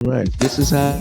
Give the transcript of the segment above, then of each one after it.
Right. This is how.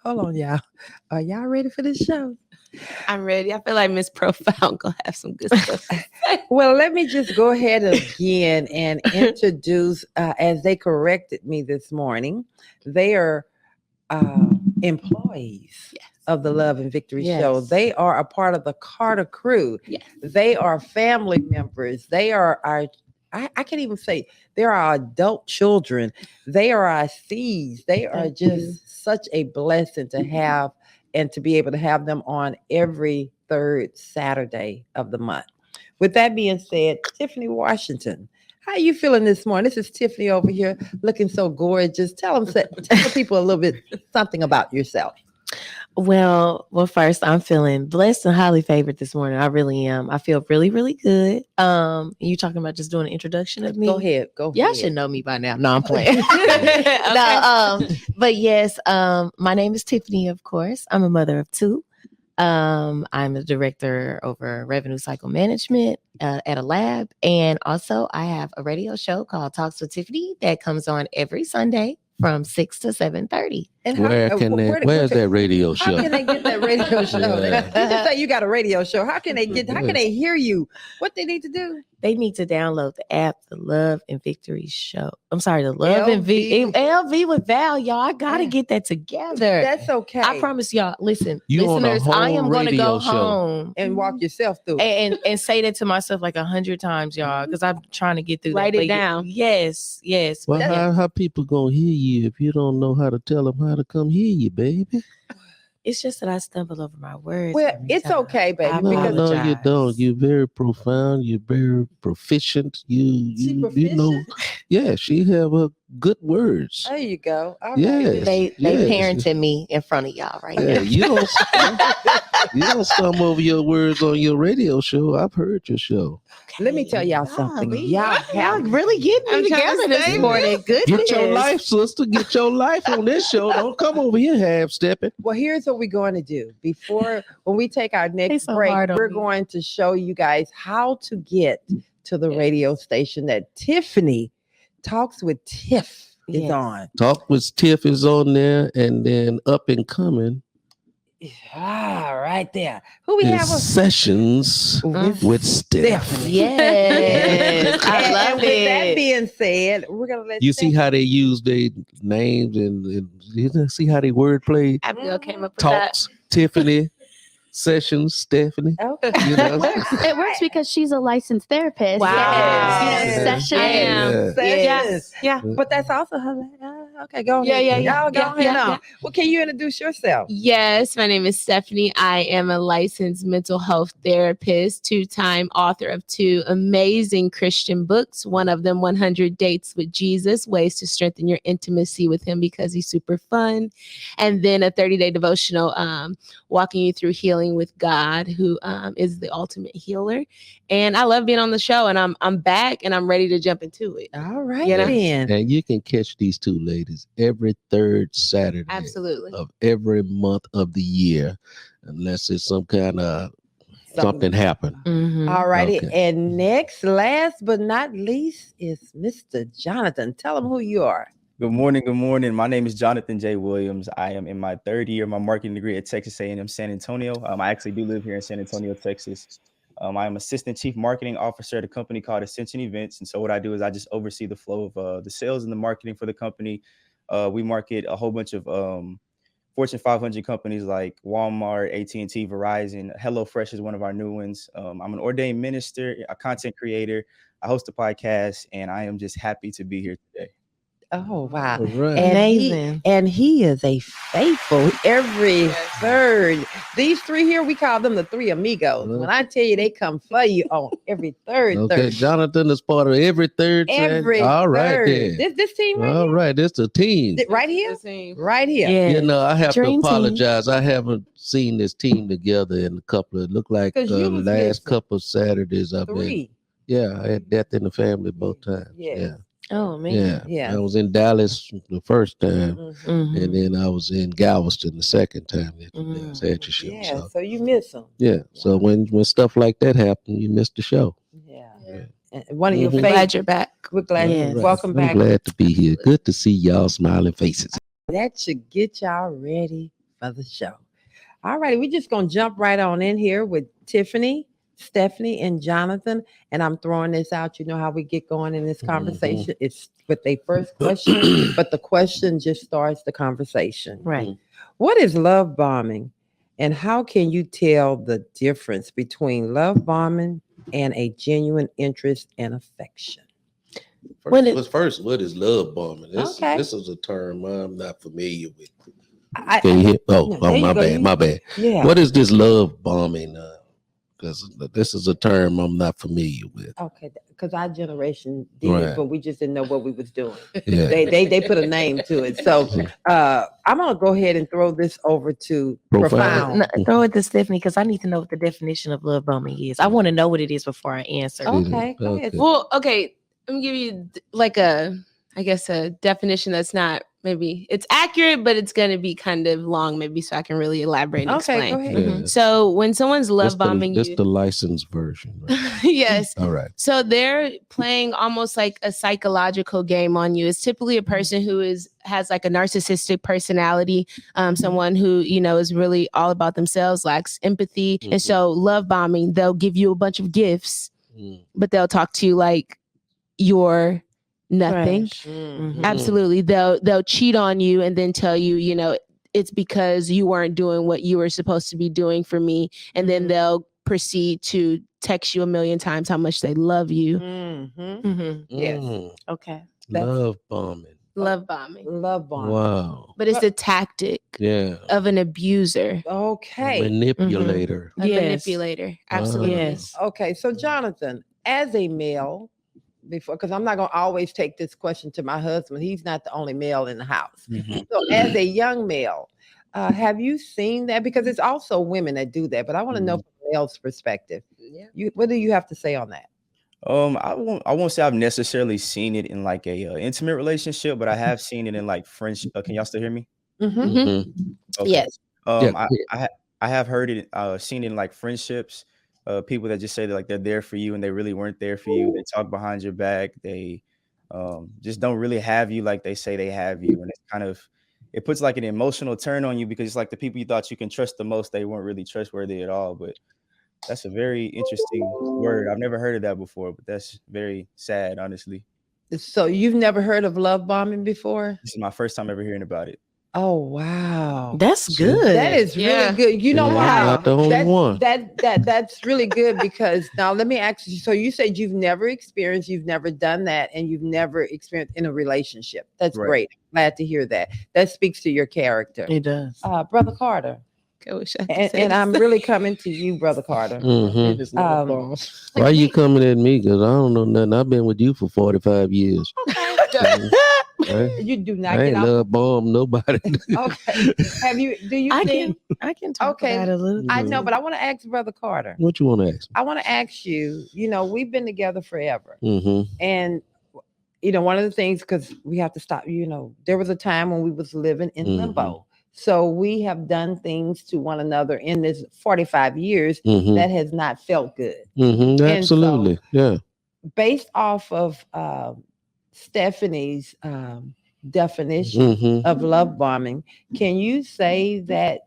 Hold on, y'all. Are y'all ready for this show? I'm ready. I feel like Miss Profound gonna have some good stuff. Well, let me just go ahead again and introduce, as they corrected me this morning, they are employees of the Love and Victory Show. They are a part of the Carter crew. Yes. They are family members. They are our, I can't even say, they're our adult children. They are our seeds. They are just such a blessing to have and to be able to have them on every third Saturday of the month. With that being said, Tiffany Washington, how are you feeling this morning? This is Tiffany over here looking so gorgeous. Tell the people a little bit something about yourself. Well, first, I'm feeling blessed and highly favored this morning. I really am. I feel really, really good. You talking about just doing an introduction of me? Go ahead. Y'all should know me by now. No, I'm playing. No, but yes, my name is Tiffany, of course. I'm a mother of two. I'm a director over revenue cycle management at a lab. And also I have a radio show called Talks with Tiffany that comes on every Sunday from 6 to 7:30. And Where's that radio show? How can they get that radio show? Yeah. You just say you got a radio show. How can they hear you? What they need to do? They need to download the app, the Love and Victory Show. I'm sorry, the Love and LV with Val, y'all. I gotta get that together. That's okay. I promise y'all. Listen, You listeners, on a I am whole gonna go radio show. home and walk yourself through and say that to myself like 100 times, y'all, because I'm trying to get through. Write that. it down. Yes. Well, how people gonna hear you if you don't know how to tell them how to come hear you, baby? It's just that I stumble over my words. Well, it's okay, baby. No, you don't. You're very profound. You're very proficient. You know. Yeah, she have good words. There you go. Yes, they parented me in front of y'all right now. You don't stumble over your words on your radio show. I've heard your show. Let me tell y'all something. Y'all really getting me together this morning. Goodness. Get your life, sister. Get your life on this show. Don't come over here half-stepping. Well, here's what we're going to do. When we take our next break, we're going to show you guys how to get to the radio station that Tiffany Talks with Tiff is on. Talk with Tiff is on there, and then up and coming. Right there. Who we have? Sessions with Steph. Yes, I love it. With that being said, we're gonna let you see how they use their names and you see how they wordplay. Abigail came up with Talks, Tiffany. Sessions, Stephanie. Okay. You know? It works because she's a licensed therapist. Wow. Yes. Sessions. Yeah. But that's also her. Okay, go ahead. Yeah. Y'all go ahead on. Well, can you introduce yourself? Yes, my name is Stephanie. I am a licensed mental health therapist, 2-time author of 2 amazing Christian books. One of them, 100 Dates with Jesus, Ways to Strengthen Your Intimacy with Him because He's super fun. And then a 30-day devotional, walking you through healing with God, who is the ultimate healer. And I love being on the show, and I'm back and I'm ready to jump into it. All right, then. And you can catch these 2 ladies every third Saturday of every month of the year, unless it's some kind of something happen. Mm-hmm. All righty. Okay. And next, last but not least, is Mr. Jonathyn. Tell them who you are. Good morning. My name is Jonathyn J. Williams. I am in my 3rd year of my marketing degree at Texas A&M San Antonio. I actually do live here in San Antonio, Texas. I am Assistant Chief Marketing Officer at a company called Ascension Events. And so what I do is I just oversee the flow of the sales and the marketing for the company. We market a whole bunch of Fortune 500 companies like Walmart, AT&T, Verizon. HelloFresh is one of our new ones. I'm an ordained minister, a content creator. I host a podcast, and I am just happy to be here today. Oh wow. All right. And Amazing. he is a faithful every third. These three here, we call them the three amigos. When I tell you they come for you on every third Okay, Thursday. Jonathyn is part of every third. Every All right, third. then. This team right All here? right, this the team. Right here? Right here. Yeah. You know, I have to Dream team. apologize. I haven't seen this team together in a couple of, look like 'Cause you was last missing couple of Saturdays I've been. Three. Yeah, I had death in the family both times. Yes. Yeah. Oh man. Yeah. Yeah. I was in Dallas the first time, Mhm. Mhm. and then I was in Galveston the second time that you guys had your show. Yeah, So so you miss them. yeah. So when stuff like that happen, you miss the show. Yeah. Yeah. And one of your Mhm. We're favorite. glad you're back. We're glad. Yes. Welcome I'm back. glad to be here. Good to see y'all smiling faces. That should get y'all ready for the show. All righty, we're just gonna jump right on in here with Tiffany, Stephanie, and Jonathyn. And I'm throwing this out. You know how we get going in this conversation. It's with a first question, but the question just starts the conversation. Right. What is love bombing? And how can you tell the difference between love bombing and a genuine interest and affection? First, what is love bombing? Okay. This is a term I'm not familiar with. I- Can you hear? Oh, No, there you my go. bad. My bad. yeah. What is this love bombing? Because this is a term I'm not familiar with. Okay, because our generation did Right. it, but we just didn't know what we was doing. Yeah. They put a name to it. So I'm gonna go ahead and throw this over to Profound. Profound. No, throw it to Stephanie because I need to know what the definition of love bombing is. I want to know what it is before I answer. Okay, go ahead. Okay. Well, okay. Let me give you like I guess a definition that's not maybe it's accurate, but it's going to be kind of long, maybe, so I can really elaborate and Okay, explain. go ahead. Yeah. So when someone's love bombing This you, the licensed version. Right? yes. All right. So they're playing almost like a psychological game on you. It's typically a person who has like a narcissistic personality, someone who is really all about themselves, lacks empathy, and so love bombing. They'll give you a bunch of gifts, but they'll talk to you like you're nothing. Trash. Mhm. Absolutely, they'll cheat on you and then tell you, it's because you weren't doing what you were supposed to be doing for me, and then they'll proceed to text you a million times how much they love you. Mhm. Mhm. Yes. Okay. Love bombing. Love bombing, Love bombing. Wow. but it's a tactic Yeah. of an abuser, Okay. Manipulator. a Yes. manipulator. Absolutely. Yes. Okay. So Jonathyn, as a male, because I'm not gonna always take this question to my husband. He's not the only male in the house. So as a young male, have you seen that? Because it's also women that do that, but I want to know from a male's perspective. Yeah. What do you have to say on that? I won't say I've necessarily seen it in like a intimate relationship, but I have seen it in like friendship. Can y'all still hear me? Mm-hmm. Mhm. Okay. Yes. Yeah. I have heard it, seen it in like friendships. People that just say that like they're there for you and they really weren't there for you. They talk behind your back. They just don't really have you like they say they have you, and it puts like an emotional turn on you because it's like the people you thought you can trust the most, they weren't really trustworthy at all. But that's a very interesting word. I've never heard of that before, but that's very sad, honestly. So you've never heard of love bombing before? This is my first time ever hearing about it. Oh wow. That's good. That is really Yeah. good. You know Yeah, why? not the only one. That's really good because now let me ask you. So you said you've never experienced, you've never done that, and you've never experienced in a relationship. That's Right. great. Glad to hear that. That speaks to your character. It does. Brother Carter. I wish I could say And I'm this. really coming to you, Brother Carter. Mhm. Why you coming at me? Because I don't know nothing. I've been with you for 45 years. Right? You do not I get ain't off. love bomb nobody. Okay. Do you I think? can talk Okay. about it a little. I know, but I want to ask Brother Carter. What you want to ask? I want to ask you, we've been together forever. Mm-hmm. And one of the things, because we have to stop, there was a time when we was living in Mhm. limbo. So we have done things to one another in this 45 years Mm-hmm. that has not felt good. Mm-hmm. Absolutely. Yeah. Based off of Stephanie's definition Mm-hmm. of love bombing, can you say that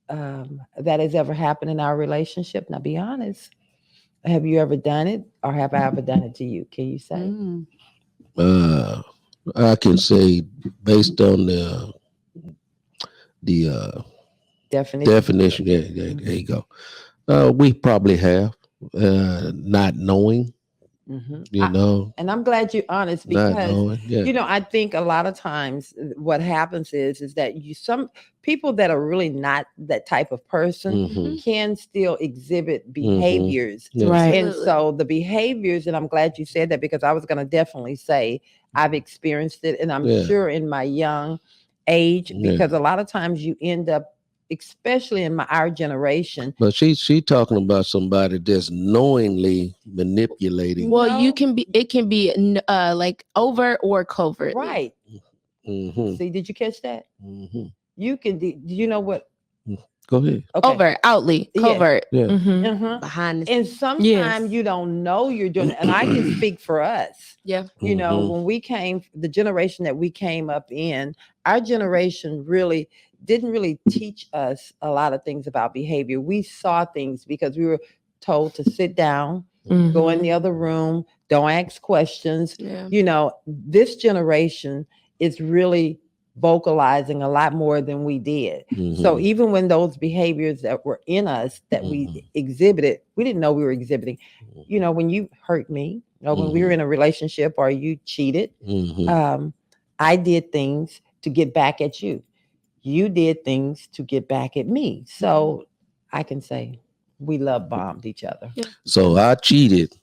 that has ever happened in our relationship? Now, be honest. Have you ever done it, or have I ever done it to you? Can you say? Mm. I can say based on the Definition. definition. Yeah, there you go. We probably have. not knowing, you know, and I'm glad you're honest not because knowing. Yeah. I think a lot of times what happens is that some people that are really not that type of person Mhm. can still exhibit behaviors. Yeah. Right. And so the behaviors, and I'm glad you said that because I was going to definitely say I've experienced it, and I'm Yeah. sure in my young age, Yeah. because a lot of times you end up, especially in our generation. But she talking about somebody that's knowingly manipulating. Well, No. it can be like overt or covert. Right. Mhm. See, did you catch that? Mhm. You can, do you know what? Go ahead. Okay. Overt, outly, Yes. covert. Yeah. Mhm. Uh-huh. Behind the And sometimes Yes. you don't know you're doing it. And I can speak for us. Yeah. You know, Mhm. when we came, the generation that we came up in, our generation really didn't really teach us a lot of things about behavior. We saw things because we were told to sit down, go in the other room, don't ask questions. Yeah. You know, this generation is really vocalizing a lot more than we did. So Mhm. even when those behaviors that were in us that we exhibited, we didn't know we were exhibiting. You know, when you hurt me, when we were in a relationship or you cheated, Mhm. I did things to get back at you. You did things to get back at me. So I can say we love bombed each other. So I cheated,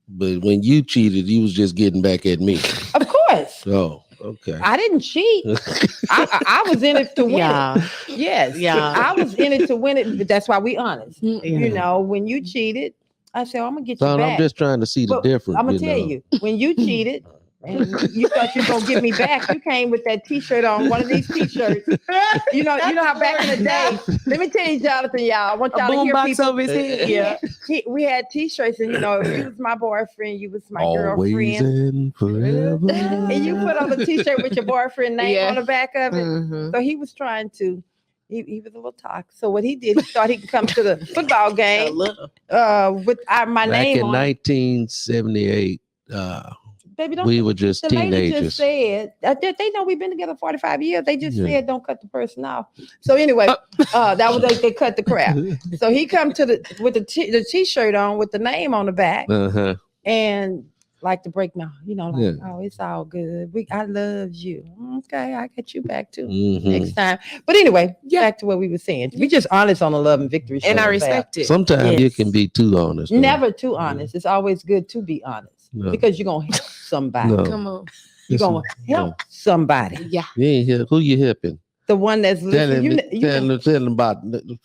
but when you cheated, you was just getting back at me. Of course. Oh, okay. I didn't cheat. I was in it to win Yeah. it. Yes. Yeah. I was in it to win it. But that's why we honest. Yeah. You know, when you cheated, I said, I'm gonna get Son, you back. I'm just trying to see the But difference. I'm gonna tell know. you, when you cheated and you thought you were gonna get me back, you came with that t-shirt on, one of these t-shirts. You know how back in the day, let me tell you, Jonathan, y'all, I want y'all to hear people. over his head. Yeah. We had t-shirts, and you was my boyfriend, you was my Always girlfriend. and forever. And you put on the t-shirt with your boyfriend name on the back of it. Mhm. So he was trying to, he was a little toxic. So what he did, he thought he could come to the football game with my Back name in on. 1978, Baby, don't we were just the lady teenagers. just said they know we've been together 45 years. They just Yeah. said don't cut the person off. So anyway, that was they cut the crap. So he come to with the t-shirt on with the name on the back Uh-huh. and like to break now, like, Yeah. oh, it's all good. I love you. Okay, I got you back too Mhm. next time. But anyway, back to what we were saying. We just honest on the Love and Victory show. And I respect it. Sometimes you Yes. can be too honest. though. Never too honest. It's always good to be honest No. because you're gonna help somebody. No. Come on. You're Listen, gonna help somebody. Yeah. You ain't here. Who you helping? The one that's listening. Tell him about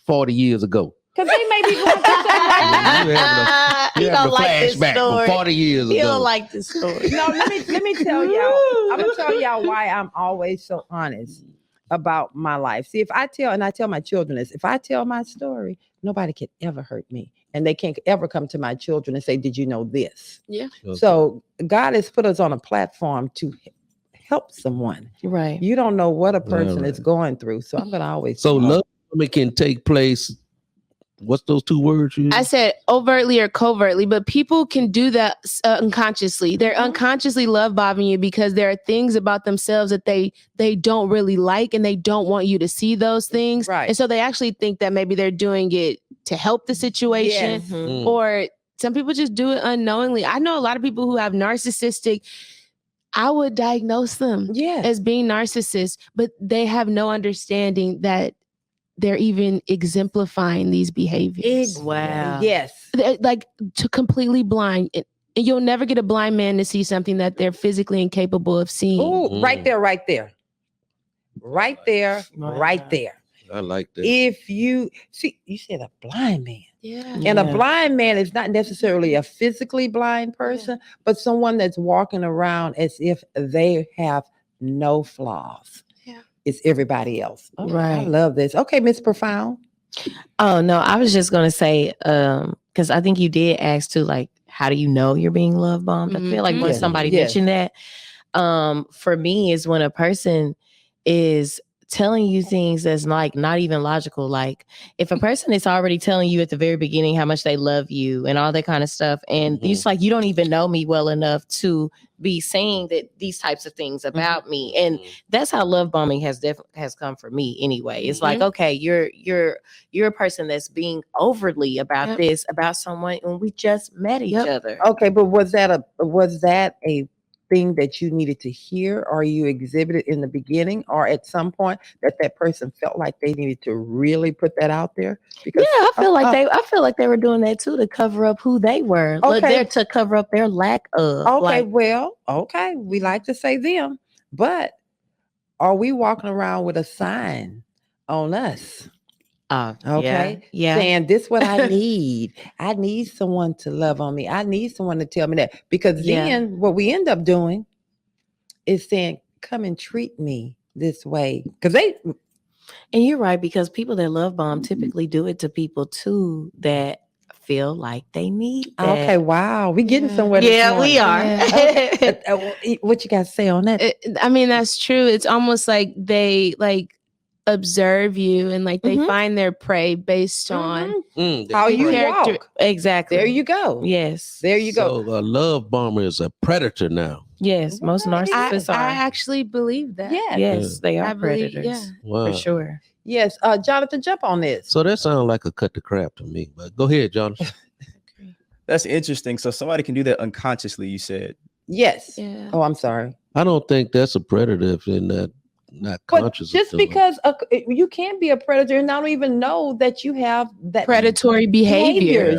40 years ago. Because they may be going through something right now. He You don't having a like this flashback from story. 40 years He ago. don't like this story. No, let me tell y'all. I'm gonna tell y'all why I'm always so honest about my life. See, I tell my children this, if I tell my story, nobody can ever hurt me. And they can't ever come to my children and say, did you know this? Yeah. Okay. So God has put us on a platform to help someone. Right. You don't know what a person Right. is going through. So I'm gonna always So love can take place. What's those two words you I said overtly or covertly, but people can do that unconsciously. They're unconsciously love bombing you because there are things about themselves that they don't really like and they don't want you to see those things. Right. And so they actually think that maybe they're doing it to help the situation. Yes. Mm. Or some people just do it unknowingly. I know a lot of people who have narcissistic. I would diagnose them as being narcissists, but they have no understanding that they're even exemplifying these behaviors. Wow. Yes. They're, like to completely blind. And you'll never get a blind man to see something that they're physically incapable of seeing. Oh, right there. Right there. I like that. If you see, you said a blind man. Yeah. And a blind man is not necessarily a physically blind person, but someone that's walking around as if they have no flaws. Yeah. It's everybody else. Oh, I Right. love this. Okay, Miss Profound. Oh no, I was just gonna say, because I think you did ask too, like, how do you know you're being love bombed? I feel like when Yes. somebody Yes. mentioned that, for me is when a person is telling you things that's like not even logical. Like if a person is already telling you at the very beginning how much they love you and all that kind of stuff, and it's like you don't even know me well enough to be saying that these types of things about me. And that's how love bombing has come for me anyway. It's like, okay, you're a person that's being overly about this about someone when we just met each other. Okay, but was that a thing that you needed to hear, or you exhibited in the beginning, or at some point that person felt like they needed to really put that out there? Because I feel like they were doing that too, to cover up who they were. Okay. To cover up their lack of. Okay, we like to say them, but are we walking around with a sign on us? Okay. Yeah. Saying this what I need. I need someone to love on me. I need someone to tell me that. Because then what we end up doing is saying, come and treat me this way. And you're right, because people that love bomb typically do it to people too that feel like they need that. Okay, wow. We're getting somewhere. Yeah, we are. What you got to say on that? I mean, that's true. It's almost like they observe you, and like they find their prey based on how you walk. Exactly. There you go. Yes. There you go. So a love bomber is a predator now. Yes, most narcissists are. I actually believe that. Yes, they are predators. Wow. For sure. Yes, Jonathyn, jump on this. So that sounds like a cut the crap to me. But go ahead, Jonathyn. That's interesting. So somebody can do that unconsciously, you said. Yes. Yeah. Oh, I'm sorry. I don't think that's a predator if they're not conscious. Just because you can't be a predator and I don't even know that you have that predatory behavior.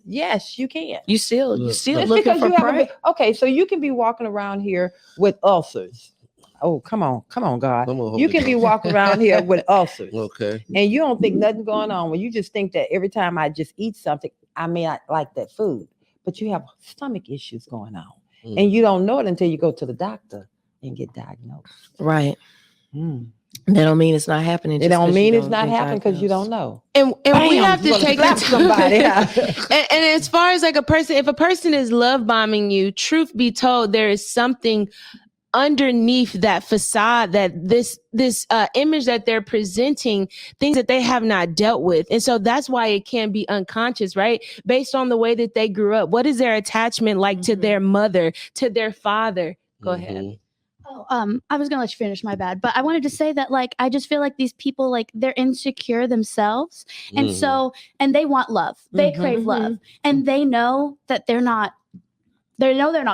Yes, you can. You still Just looking because for you prey. okay, so you can be walking around here with ulcers. Oh, come on, God. You can be walking around here with ulcers. Okay. And you don't think nothing going on when you just think that every time I just eat something, I may not like that food, but you have stomach issues going on. And you don't know it until you go to the doctor and get diagnosed. Right. That don't mean it's not happening. It don't mean it's not happening because you don't know. And we have to take somebody. and as far as like if a person is love bombing you, truth be told, there is something underneath that facade, that this image that they're presenting, things that they have not dealt with. And so that's why it can be unconscious, right? Based on the way that they grew up. What is their attachment like to their mother, to their father? Go ahead. Oh, I was gonna let you finish, my bad. But I wanted to say that, like, I just feel like these people, like, they're insecure themselves. And so, and they want love. They crave love. And they know that they're not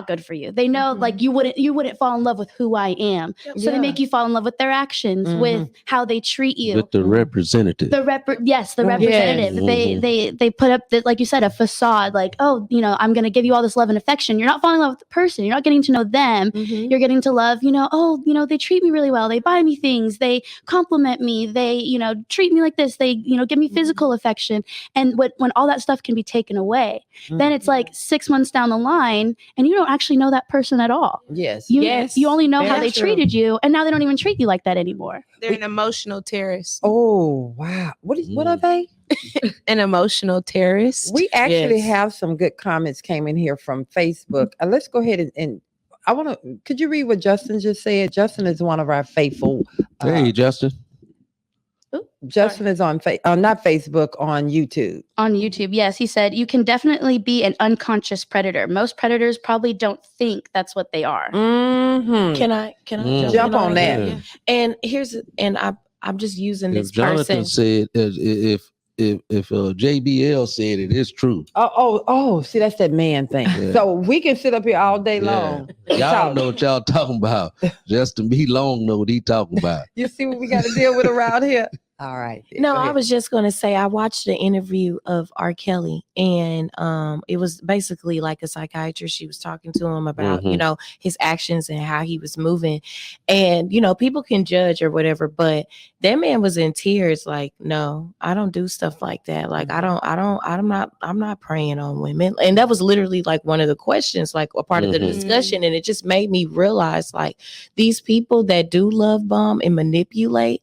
good for you. They know like you wouldn't fall in love with who I am. So they make you fall in love with their actions, with how they treat you. With the representative. The representative. They put up like you said, a facade, like, oh, I'm gonna give you all this love and affection. You're not falling in love with the person. You're not getting to know them. You're getting to love, they treat me really well. They buy me things, they compliment me, they, treat me like this, they, give me physical affection. And when all that stuff can be taken away, then it's like 6 months down the line, and you don't actually know that person at all. Yes. You only know how they treated you, and now they don't even treat you like that anymore. They're an emotional terrorist. Oh, wow. What are they? An emotional terrorist. We actually have some good comments came in here from Facebook. Let's go ahead and could you read what Justin just said? Justin is one of our faithful. Hey, Justin. Justin is on not Facebook, on YouTube. On YouTube, yes. He said, you can definitely be an unconscious predator. Most predators probably don't think that's what they are. Can I jump on that? Yeah. And I'm just using this Jonathyn person. said if JBL said it, it's true. Oh, see, that's that man thing. Yeah. So we can sit up here all day long. Y'all know what y'all talking about. Justin B. Long know what he talking about. You see what we got to deal with around here? All right. No, I was just going to say, I watched the interview of R. Kelly, and it was basically like a psychiatrist. She was talking to him about, his actions and how he was moving. And, people can judge or whatever, but that man was in tears. Like, no, I don't do stuff like that. Like, I'm not preying on women. And that was literally like one of the questions, like a part of the discussion. And it just made me realize, like, these people that do love bomb and manipulate,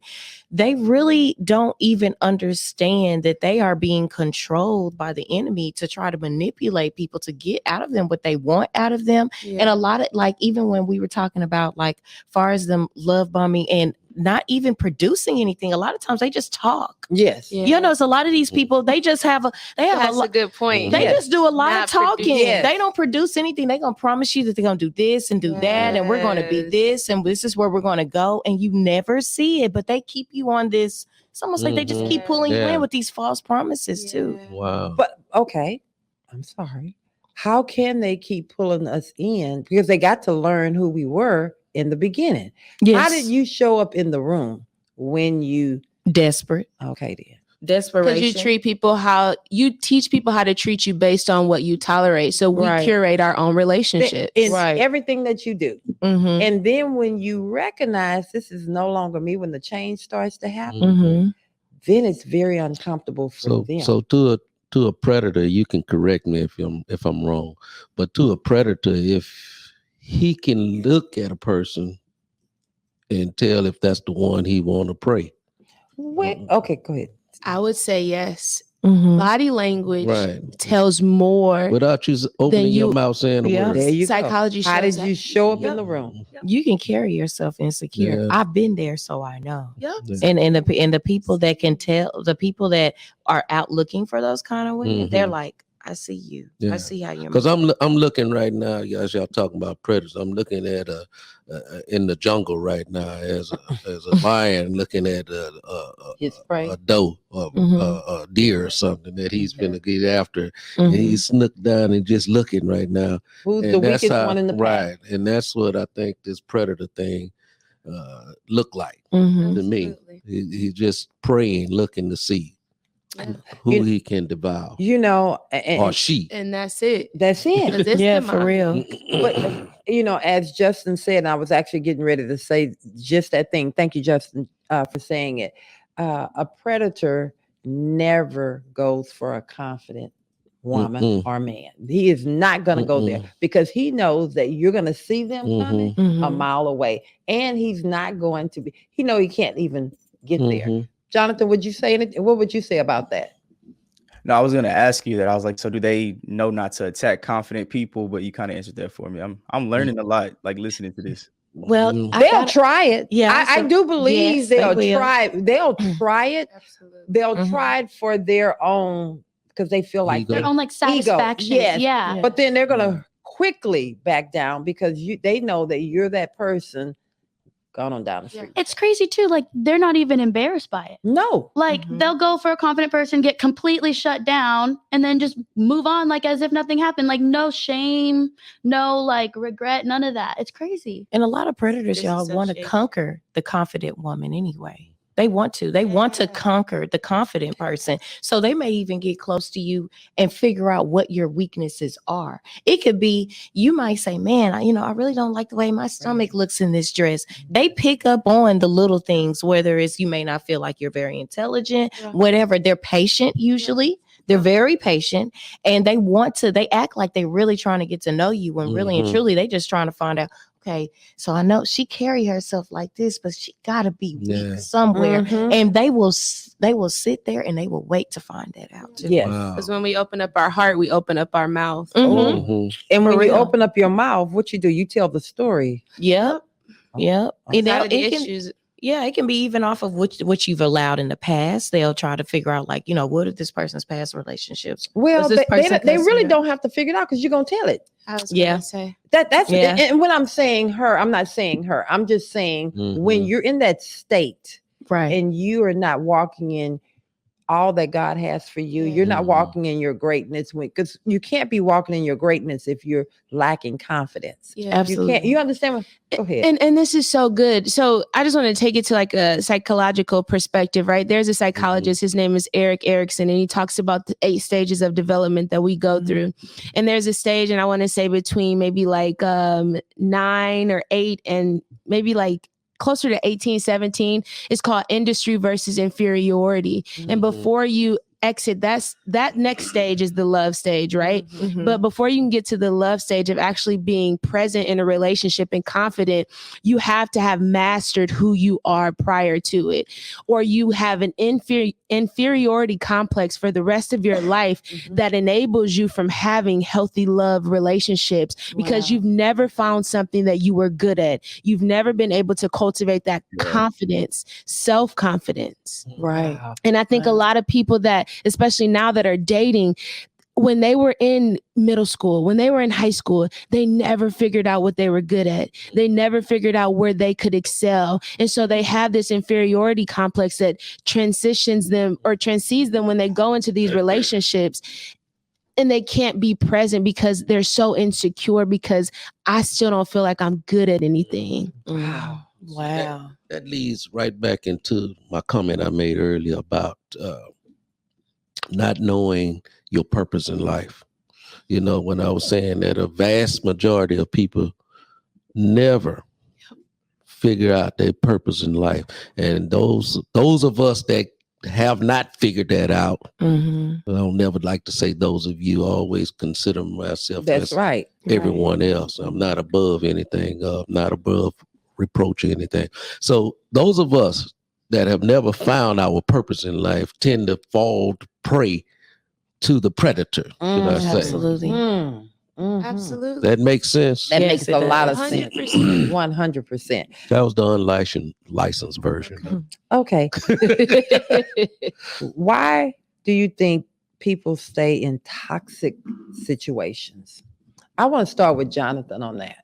they really don't even understand that they are being controlled by the enemy to try to manipulate people to get out of them what they want out of them. And a lot of, like, even when we were talking about, like, far as them love bombing, and not even producing anything. A lot of times they just talk. Yes. Yeah. You know, it's a lot of these people, they just have That's a good point. they just do a lot Not of talking. Yes. They don't produce anything. They're going to promise you that they're going to do this and do that. And we're going to be Yes. this. And this is where we're going to go. And you never see it. But they keep you on this. It's almost like they just keep pulling you Yeah. in with these false promises too. Wow. But okay, I'm sorry. How can they keep pulling us in? Because they got to learn who we were in the beginning. How did you show up in the room when you desperate? okay then? Desperation. Because you teach people how to treat you based on what you tolerate. So we Right. curate our own relationships. In Right. everything that you do. Mm-hmm. And then when you recognize this is no longer me, when the change starts to happen, Mm-hmm. then it's very uncomfortable for them. So to a predator, you can correct me if I'm wrong, but to a predator, if he can look at a person and tell if that's the one he want to prey. Wait, okay, go ahead. I would say yes. Mm-hmm. Body language Right. tells more. Without you opening your you- mouth saying a Yeah. word. There you go. Psychology How shows did that. you show up Yep. in the room? You can carry yourself insecure. Yeah. I've been there, so I know. Yep. Yeah. And the people that can tell, the people that are out looking for those kind of women, they're Mhm. like, I see you. Yeah. I see how you're. Because I'm looking right now, guys. Y'all talking about predators. I'm looking at in the jungle right now as a lion looking at His prey. a doe or Mhm. a deer or something that he's Okay. gonna get after. Mhm. And he's snook down and just looking right now. Who's And the that's weakest how- one in the pack? right? And that's what I think this predator thing look like Mhm. to me. Absolutely. He's just praying, looking to see Yeah. who You- he can devour You know, or and she. And that's it. that's it. 'Cause it's Yeah, the for mind. real. But you know, as Justin said, and I was actually getting ready to say just that thing. Thank you, Justin, for saying it. A predator never goes for a confident woman Mm-mm. or man. He is not going to go there because he knows that you're going to see them coming a Mhm. mile away, and he's not going to be. He know he can't even get there. Mhm. Jonathan, would you say anything? What would you say about that? No, I was gonna ask you that. I was like, so do they know not to attack confident people? But you kind of answered that for me. I'm learning a lot, like listening to this. Well, Mm. I They'll gotta- try it. Yeah, I do believe yes, they they'll will. try. They'll try it. Absolutely. They'll Mhm. try it for their own because they feel like Ego. Their they're. own like satisfaction. yes. Yeah. But then they're gonna quickly back down because they know that you're that person. Gone on down the street. It's crazy too. Like they're not even embarrassed by it. No. Like Mhm. they'll go for a confident person, get completely shut down, and then just move on like as if nothing happened. Like no shame, no like regret, none of that. It's crazy. And a lot of predators, y'all, want to Disassociation. conquer the confident woman anyway. They want to. They want to conquer the confident person. So they may even get close to you and figure out what your weaknesses are. It could be, you might say, man, I really don't like the way my stomach looks in this dress. They pick up on the little things, whether it's you may not feel like you're very intelligent, Yeah. whatever. They're patient usually. They're very patient and they act like they're really trying to get to know you when really and Mhm. truly they just trying to find out, okay, so I know she carry herself like this, but she gotta be weak Yeah. somewhere. Mhm. And they will sit there and they will wait to find that out too. Yes. Wow. Because when we open up our heart, we open up our mouth. Mhm. Mhm. And when For you real. open up your mouth, what you do? You tell the story. Yep. Yep. Okay. And A lot of the it can, issues. yeah, it can be even off of what you've allowed in the past. They'll try to figure out, like, what are this person's past relationships? Well, Was this person they really cussing? don't have to figure it out because you're gonna tell it. I was Yeah. gonna say. That's Yeah. and when I'm saying her, I'm not saying her. I'm just saying when Mhm. you're in that state Right. and you are not walking in all that God has for you. Yeah. You're not Mhm. walking in your greatness because you can't be walking in your greatness if you're lacking confidence. Yeah. Absolutely. You can't. You understand? Go ahead. And this is so good. So I just want to take it to like a psychological perspective, right? There's a psychologist, his name is Eric Erickson, and he talks about the 8 stages of development that we go through. And there's a stage, and I want to say between maybe like 9 or 8 and maybe like closer to 18, 17, it's called industry versus inferiority. And before you exit, that next stage is the love stage, right? Mhm. But before you can get to the love stage of actually being present in a relationship and confident, you have to have mastered who you are prior to it, or you have an inferiority complex for the rest of your life that enables you from having healthy love relationships because you've never found something that you were good at. You've never been able to cultivate that confidence, self-confidence. Right. And I think a lot of people that, especially now that are dating, when they were in middle school, when they were in high school, they never figured out what they were good at. They never figured out where they could excel. And so they have this inferiority complex that transitions them or transcedes them when they go into these relationships, and they can't be present because they're so insecure because I still don't feel like I'm good at anything. Wow. That leads right back into my comment I made earlier about not knowing your purpose in life. You know, when I was saying that a vast majority of people never figure out their purpose in life. And those of us that have not figured that out, I don't never like to say those of you, I always consider myself That's as right. everyone else. I'm not above anything, not above reproach or anything. So those of us that have never found our purpose in life tend to fall prey to the predator, should I say. Absolutely. Absolutely. That makes sense. That Yes, makes it a does. lot of sense. 100%. 100%. That was the unlicensed version. Okay. Why do you think people stay in toxic situations? I want to start with Jonathyn on that.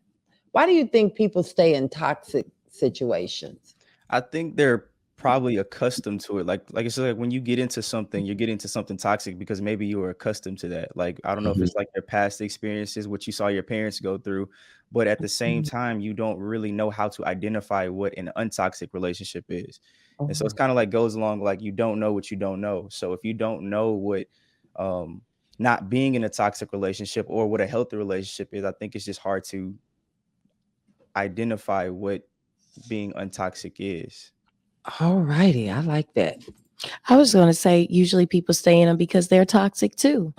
Why do you think people stay in toxic situations? I think they're probably accustomed to it. Like I said, like when you get into something, you're getting into something toxic because maybe you were accustomed to that. Like, I don't know if it's like your past experiences, what you saw your parents go through, but at the same time, you don't really know how to identify what an untoxic relationship is. And so it's kind of like goes along like you don't know what you don't know. So if you don't know what not being in a toxic relationship or what a healthy relationship is, I think it's just hard to identify what being untoxic is. All righty. I like that. I was going to say, usually people stay in them because they're toxic too.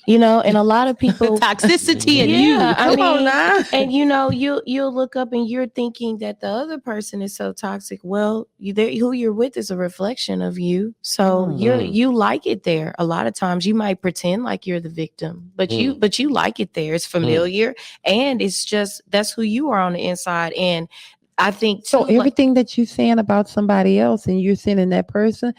You know, and a lot of people Toxicity in you. Come on now. And you know, you'll look up and you're thinking that the other person is so toxic. Well, who you're with is a reflection of you. So you like it there. A lot of times you might pretend like you're the victim, but you like it there. It's familiar, and it's just that's who you are on the inside. And I think too, So everything that you're saying about somebody else and you're seeing in that person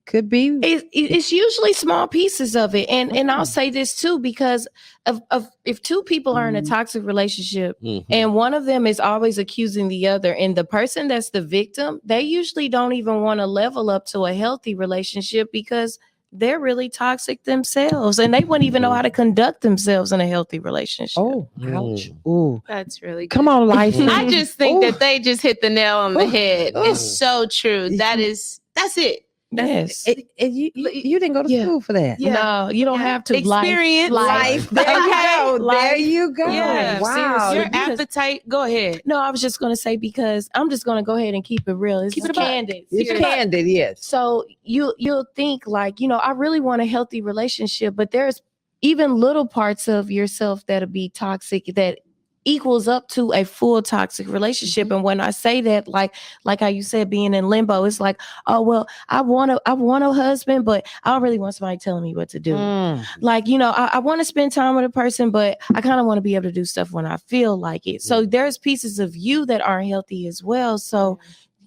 could be. It's usually small pieces of it. And I'll say this too, because of if two people are in a toxic relationship and one of them is always accusing the other, and the person that's the victim, they usually don't even want to level up to a healthy relationship because they're really toxic themselves and they wouldn't even know how to conduct themselves in a healthy relationship. Oh, ouch. Ooh. That's really good. Come on, license. I just think that they just hit the nail on the head. It's so true. That's it. Yes. And you didn't go to school for that. No, you don't have to. Experience. Life. There you go. Life. There you go. Yeah. Wow. Your appetite. Go ahead. No, I was just going to say, because I'm just going to go ahead and keep it real. It's candid. It's candid, yes. So you'll think like, I really want a healthy relationship, but there's even little parts of yourself that'll be toxic that equals up to a full toxic relationship. And when I say that, like how you said, being in limbo, it's like, oh, well, I want a husband, but I don't really want somebody telling me what to do. Like, I want to spend time with a person, but I kind of want to be able to do stuff when I feel like it. So there's pieces of you that aren't healthy as well. So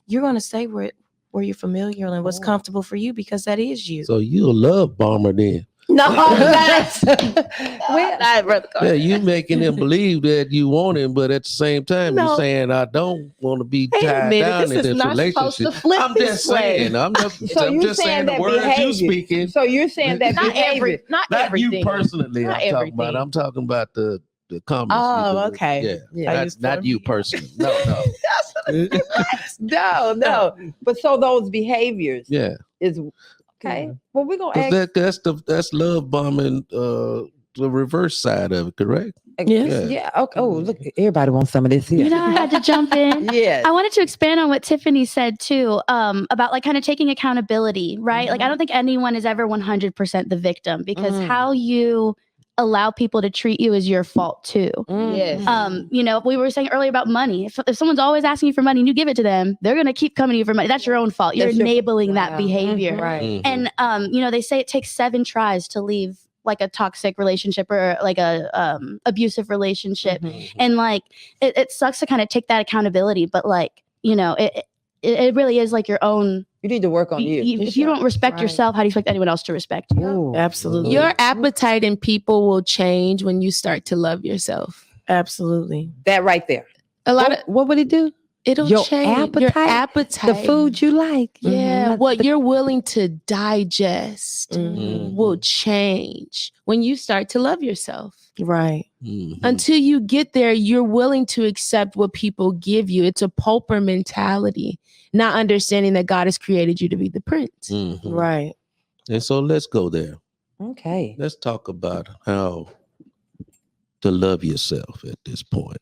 you're going to stay where you're familiar and what's comfortable for you, because that is you. So you're a love bomber then. No, that's you making them believe that you want him, but at the same time you're saying I don't want to be tied down in this relationship. I'm just saying. I'm just saying the words you speaking. So you're saying that not you personally. I'm talking about the comments. Oh, okay. Yeah, not you personally. No. No. But so those behaviors is okay. Well, we're gonna ask. That's love bombing. The reverse side of it, correct? Yes. Yeah. Okay. Oh, look, everybody wants some of this here. I had to jump in. Yeah. I wanted to expand on what Tiffany said too, about like kind of taking accountability, right? Like, I don't think anyone is ever 100% the victim, because how you allow people to treat you as your fault too. Yes. You know, we were saying earlier about money. If someone's always asking you for money and you give it to them, they're going to keep coming to you for money. That's your own fault. You're That's your- enabling that Wow. behavior. Right. And, you know, they say it takes 7 tries to leave like a toxic relationship or like a abusive relationship. And like, it sucks to kind of take that accountability, but like, you know, it really is like your own. You need to work on you. If you don't respect Right. yourself, how do you expect anyone else to respect you? Ooh. Absolutely. Your appetite in people will change when you start to love yourself. Absolutely. That right there. A lot of What would it do? it'll Your change your appetite? appetite. The food you like. Yeah, Mhm. what you're willing to digest Mhm. will change when you start to love yourself. Right. Until you get there, you're willing to accept what people give you. It's a pauper mentality, not understanding that God has created you to be the prince. Right. And so let's go there. Okay. Let's talk about how to love yourself at this point.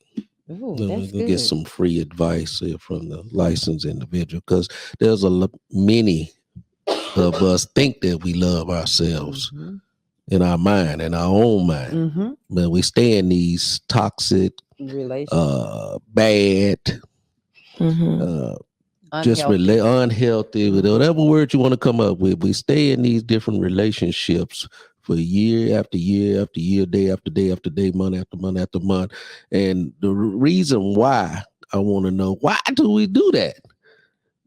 Ooh, Let that's me good. get some free advice here from the licensed individual, because there's many of us think that we love ourselves in our mind, in our own mind, but we stay in these toxic, Relationship. bad, just unhealthy, whatever word you want to come up with. We stay in these different relationships for year after year after year, day after day after day, month after month after month. And the reason why I want to know, why do we do that?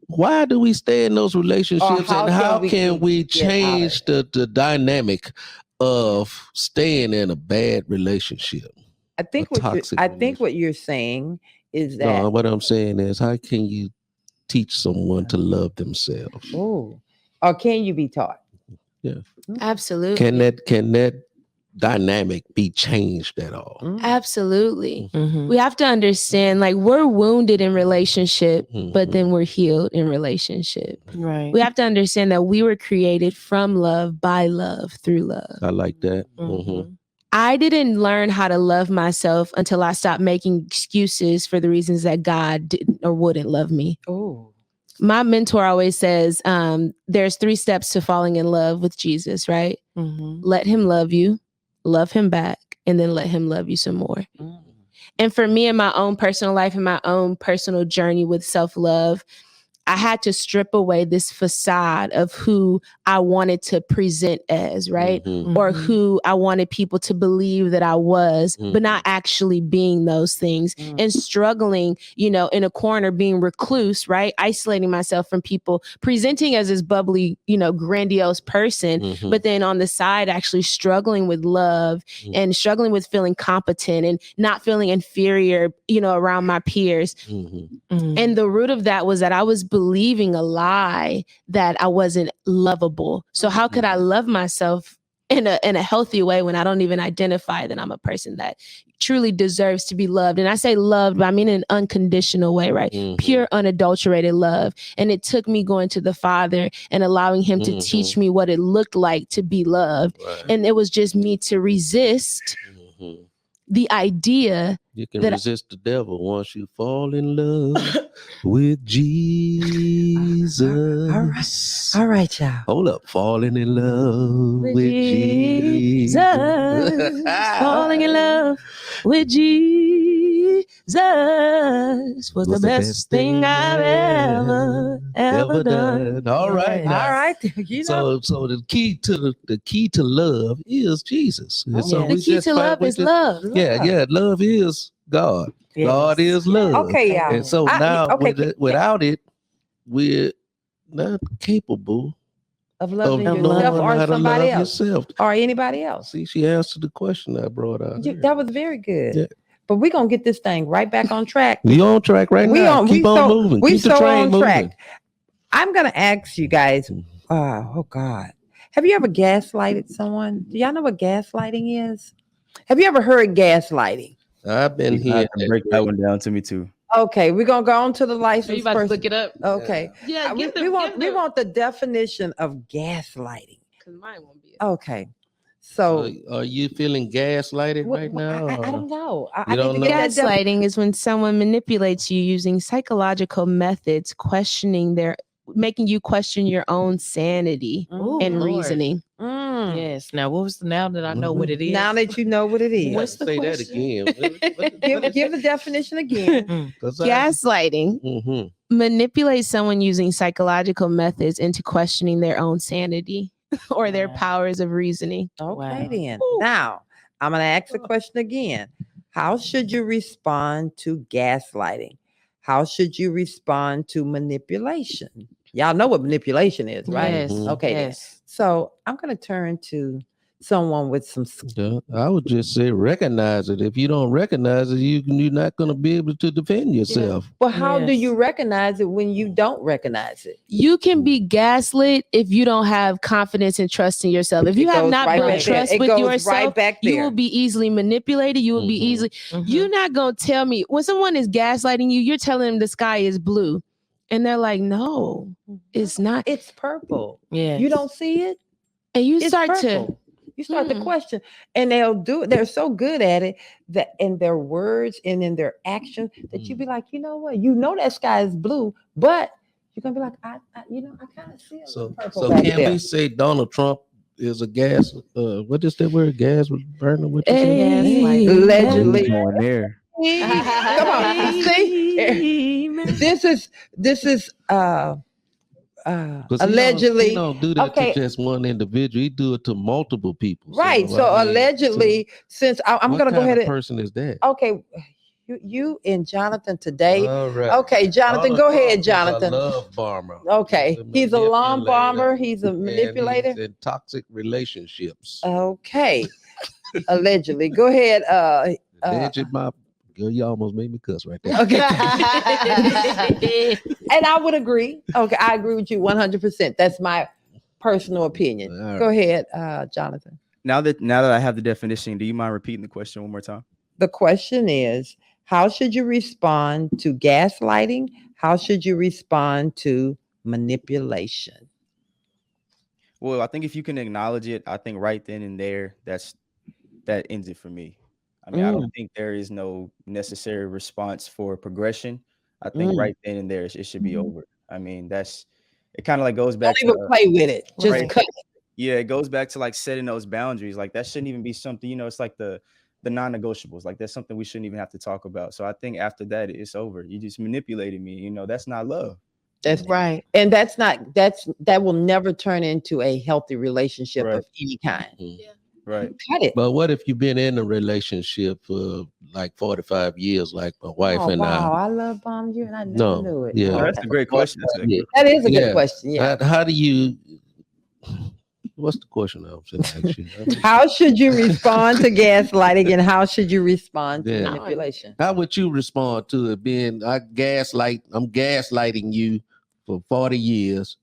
Why do we stay in those relationships? How And how can can we get out of change the dynamic of staying in a bad relationship? I think what you're saying is that No, what I'm saying is, how can you teach someone to love themselves? or can you be taught? Yeah. Absolutely. Can that dynamic be changed at all? Absolutely. Mhm. We have to understand, like, we're wounded in relationship, but Mhm. then we're healed in relationship. Right. We have to understand that we were created from love, by love, through love. I like that. Mhm. I didn't learn how to love myself until I stopped making excuses for the reasons that God didn't or wouldn't love me. Oh. My mentor always says, there's 3 steps to falling in love with Jesus, right? Mhm. Let him love you, love him back, and then let him love you some more. And for me in my own personal life and my own personal journey with self-love, I had to strip away this facade of who I wanted to present as, right? Or who I wanted people to believe that I was, but not actually being those things, and struggling, you know, in a corner, being recluse, right? Isolating myself from people, presenting as this bubbly, you know, grandiose person, but then on the side, actually struggling with love and struggling with feeling competent and not feeling inferior, you know, around my peers. And the root of that was that I was believing a lie that I wasn't lovable. So how could I love myself in a healthy way when I don't even identify that I'm a person that truly deserves to be loved? And I say loved, but I mean in an unconditional way, right? Pure, unadulterated love. And it took me going to the Father and allowing him to teach me what it looked like to be loved. And it was just me to resist the idea. You can resist the devil once you fall in love with Jesus. All right, y'all. Hold up. Falling in love with Jesus. Falling in love with Jesus was the best thing I've ever done. All right. All right. You know. So the key to love is Jesus. And so The key to love is love. Yeah, love is God. Yes. God is love. Okay, y'all. And so now without it, we're not capable of loving of yourself knowing or how to somebody love else yourself. or anybody else. See, she answered the question I brought out. That was very good. Yeah. But we're gonna get this thing right back on track. We on track right now. Keep on moving. We Keep the train moving. track. I'm gonna ask you guys. Oh God, have you ever gaslighted someone? Do y'all know what gaslighting is? Have you ever heard gaslighting? I've been You have here. to break that one down to me too. Okay, we're gonna go on to the license person. Look it up? Okay, Yeah, we want the definition of gaslighting. Because mine won't be. Okay, so Are you feeling gaslighted right now? I don't know. You don't know? Gaslighting is when someone manipulates you using psychological methods, making you question your own sanity and reasoning. Yes. Now, what was now that I know what it is? Now that you know what it is. What's the say question? that again? Give the definition again. Gaslighting. Manipulate someone using psychological methods into questioning their own sanity or their powers of reasoning. Okay, then. Now, I'm going to ask the question again. How should you respond to gaslighting? How should you respond to manipulation? Y'all know what manipulation is, right? Yes. Okay. then. Yes. So I'm going to turn to someone with some. Yeah, I would just say recognize it. If you don't recognize it, you're not going to be able to defend yourself. Well, how do Yes. you recognize it when you don't recognize it? You can be gaslit if you don't have confidence and trust in yourself. If you It have goes not right built back there. trust It with goes yourself, right back you there. will be easily manipulated. You will be easily. You're not going to tell me when someone is gaslighting you, you're telling them the sky is blue. And they're like, no, it's not. It's purple. Yeah. You don't see it? And you It's start purple. You start to question, and they'll do it. They're so good at it that in their words and in their action that you be like, you know what? You know that sky is blue, but you're gonna be like, I kind of see it. So back can there. we say Donald Trump is a gas? What is that word? Gas was burning. What you say? Gaslighting. Allegedly. Going there. Come on, see, this is 'Cause allegedly. he don't do that okay. to just one individual. He do it to multiple people. Right. So I mean, allegedly, since I'm what gonna go kind ahead of and person is that? okay, you and Jonathan today. All right. Okay, Jonathan, Donald go Trump ahead, is Jonathan. a love bomber. Okay, he's a lawn manipulator, bomber. He's a and manipulator. he's in toxic relationships. Okay, allegedly. Go ahead. Alleged my girl, you almost made me cuss right there. Okay, and I would agree. Okay, I agree with you 100%. That's my personal opinion. All Go right. ahead, Jonathan. Now that I have the definition, do you mind repeating the question one more time? The question is, how should you respond to gaslighting? How should you respond to manipulation? Well, I think if you can acknowledge it, I think right then and there, that ends it for me. I mean, I don't think there is no necessary response for progression. I think right then and there, it should be over. I mean, it kind of like goes back Don't even play with it. Just right. cut it. Yeah, it goes back to like setting those boundaries. Like that shouldn't even be something, it's like the non-negotiables. Like that's something we shouldn't even have to talk about. So I think after that, it's over. You just manipulated me. That's not love. That's Right. And that will never turn into a healthy relationship Right. of any kind. Right. Cut it. But what if you've been in a relationship for like 45 years, like my wife Oh, and wow, I love bombed you and I never No, knew it. yeah. Oh, that's a great question. Yeah. That is a Yeah. good question. Yeah. How do you? What's the question? Actually, How should you respond to gaslighting and how should you respond to Yeah. manipulation? how would you respond to it? I'm gaslighting you for 40 years.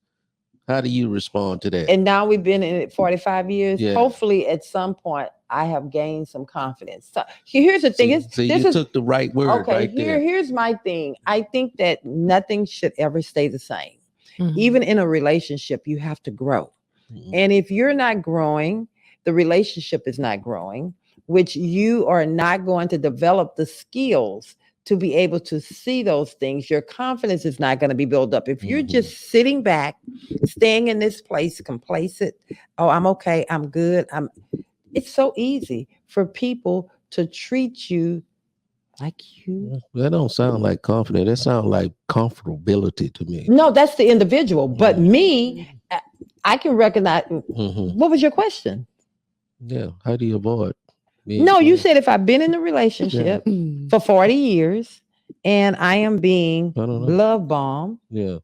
How do you respond to that? And now we've been in it 45 years. Yeah. Hopefully at some point I have gained some confidence. So here's the thing. So you took the right word Okay, right there. here's my thing. I think that nothing should ever stay the same. Mhm. Even in a relationship, you have to grow. Mhm. And if you're not growing, the relationship is not growing, which you are not going to develop the skills to be able to see those things. Your confidence is not going to be built up. If you're Mhm. just sitting back, staying in this place, complacent, oh, I'm okay, I'm good. It's so easy for people to treat you like you. That don't sound like confidence. That sounds like comfortability to me. No, that's the individual. But me, I can recognize. Mhm. What was your question? Yeah. How do you avoid? being No, you fooled? said if I've been in a relationship for 40 years and I am being I don't know. love bombed Yeah.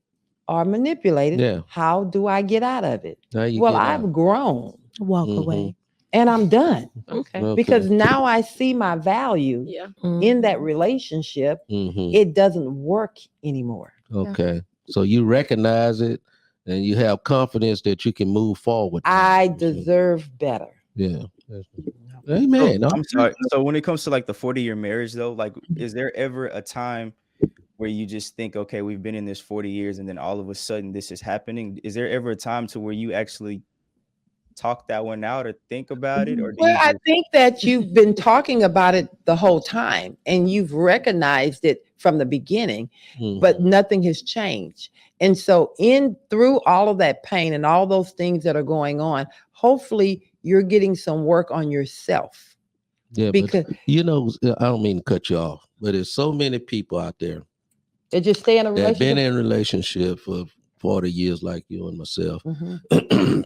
or manipulated, Yeah. how do I get out of it? How you Well, get I've out? grown Walk Mhm. away. and I'm done Okay. Okay. because now I see my value Yeah. in that relationship. Mhm. It doesn't work anymore. Okay. So you recognize it and you have confidence that you can move forward. I deserve better. Yeah. Amen. I'm sorry. So when it comes to like the 40-year marriage though, like is there ever a time where you just think, okay, we've been in this 40 years and then all of a sudden this is happening? Is there ever a time to where you actually talk that one out or think about it? Or do Well, you I just, think that you've been talking about it the whole time and you've recognized it from the beginning, Mhm. but nothing has changed. And so through all of that pain and all those things that are going on, hopefully you're getting some work on yourself. Yeah, Because but I don't mean to cut you off, but there's so many people out there they just stay in a that been relationship. in relationship for 40 years, like you and myself, Mhm.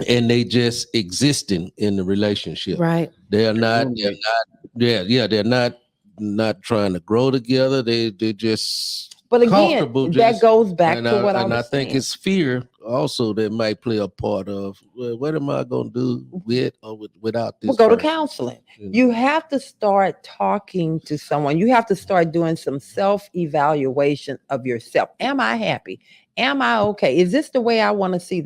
and they just existing in the relationship. Right. They're not. They're not trying to grow together. They just. But again, Comfortable that just- goes back And to what I I was think saying. it's fear also that might play a part of, well, what am I going to do with or without this? We'll go to person? counseling. You know? You have to start talking to someone. You have to start doing some self-evaluation of yourself. Am I happy? Am I okay? Is this the way I want to see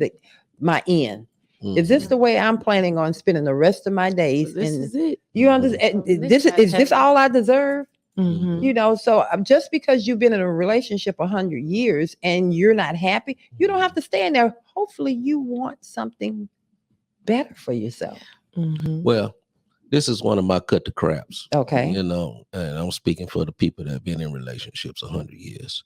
my end? Is this the way I'm planning on spending the rest of my days? This And is it. you understand? This Is this all I deserve? Mhm. So just because you've been in a relationship 100 years and you're not happy, you don't have to stay in there. Hopefully you want something better for yourself. Mhm. Well, this is one of my cut the craps. Okay. And I'm speaking for the people that have been in relationships 100 years.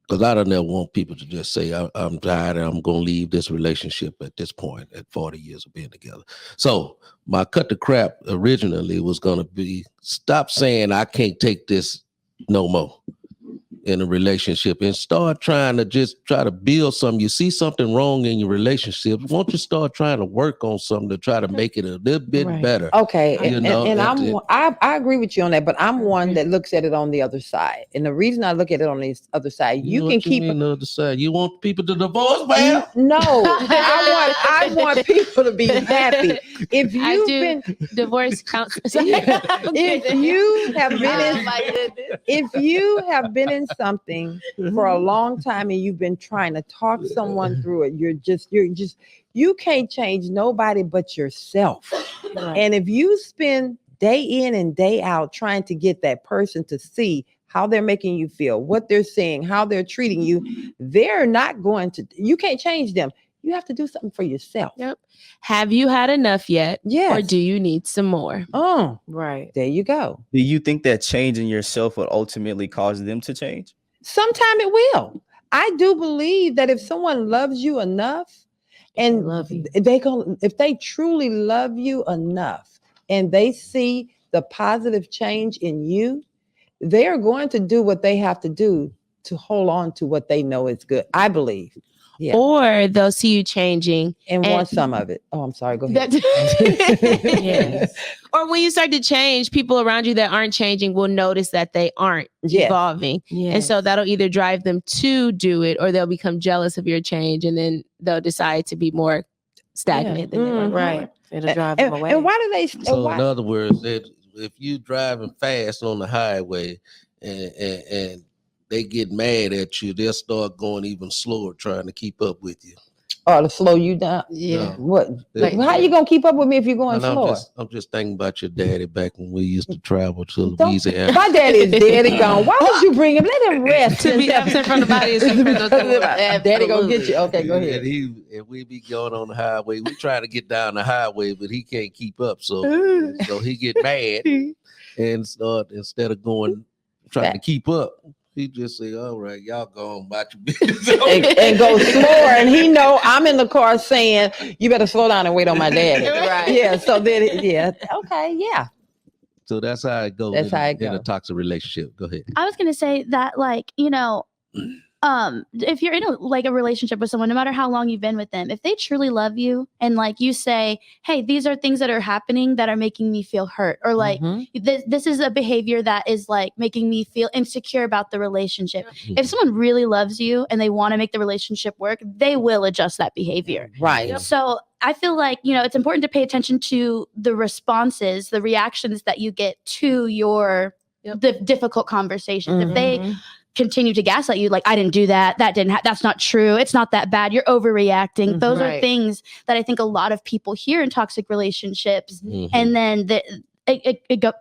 Because I don't never want people to just say, I'm tired and I'm going to leave this relationship at this point at 40 years of being together. So my cut the crap originally was going to be, stop saying I can't take this no more in a relationship and start trying to build something. You see something wrong in your relationship, won't you start trying to work on something to try to make it a little bit Right. better? Okay. You I agree with you on that, but I'm one that looks at it on the other side. And the reason I look at it on the other side, you can keep the other side. You want people to divorce, man? No, I want people to be happy. If I you've do been divorce counseling. if you have been Oh in my goodness. if you have been in something for a long time and you've been trying to talk someone through it, you can't change nobody but yourself. Right. And if you spend day in and day out trying to get that person to see how they're making you feel, what they're saying, how they're treating you, they're not going to, you can't change them. You have to do something for yourself. Yep. Have you had enough yet? Yes. Or do you need some more? Oh, Right. there you go. Do you think that changing yourself will ultimately cause them to change? Sometime it will. I do believe that if someone loves you enough and Love you. if they truly love you enough and they see the positive change in you, they are going to do what they have to do to hold on to what they know is good. I believe. Yeah. Or they'll see you changing And want some of it. Oh, I'm sorry. Go ahead. Yes. Or when you start to change, people around you that aren't changing will notice that they aren't Yes. evolving. Yes. And so that'll either drive them to do it or they'll become jealous of your change and then they'll decide to be more stagnant than they were. Mhm. Right. It'll drive them away. And why do they? and So why- in other words, if you driving fast on the highway and they get mad at you, they'll start going even slower trying to keep up with you. or to slow you down? Yeah. What? Like- How you gonna keep up with me if you're going And slower? I'm just thinking about your daddy back when we used to travel to Don't- Louisiana. My daddy is dead and gone. Why would you bring him? Let him rest. To be absent from the body is Daddy gonna get you. Okay, go ahead. And we be going on the highway. We try to get down the highway, but he can't keep up. So he get mad and start, instead of trying to keep up, he just say, "All right, y'all go on about your business." and go slower. And he know I'm in the car saying, "You better slow down and wait on my daddy." Right. Yeah. So then, okay, yeah. So that's how it goes. That's how it in a goes. toxic relationship. Go ahead. I was gonna say that, like, if you're in a relationship with someone, no matter how long you've been with them, if they truly love you and like you say, hey, these are things that are happening that are making me feel hurt, or like Mhm. this is a behavior that is like making me feel insecure about the relationship. If someone really loves you and they want to make the relationship work, they will adjust that behavior. Right. So I feel like, it's important to pay attention to the responses, the reactions that you get to your the difficult conversations. If they continue to gaslight you, like, I didn't do that, that's not true, it's not that bad, you're overreacting. Those are Right. things that I think a lot of people hear in toxic relationships, Mhm. and then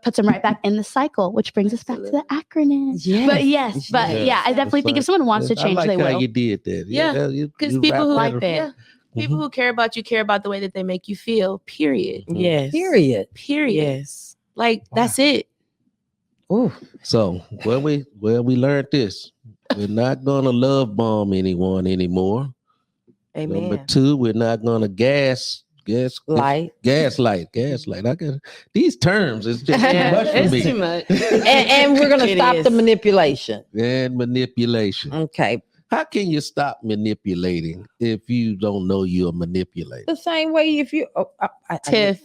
puts them right back in the cycle, which brings us back to the acronym. Yes. But I definitely think if someone wants to change, I like they how will. you did that. Yeah, because people wrap who that like up. people who care about you care about the way that they make you feel. Period. Yes. Period. Yes. Like that's it. Ooh. So we learned this. We're not gonna love bomb anyone anymore. Number Amen. 2, we're not gonna Light. gaslight. I got these terms. It's just too much for It's me. too much. And we're gonna It stop the is. manipulation. And manipulation. Okay. How can you stop manipulating if you don't know you're manipulating? The same way if you Tiff.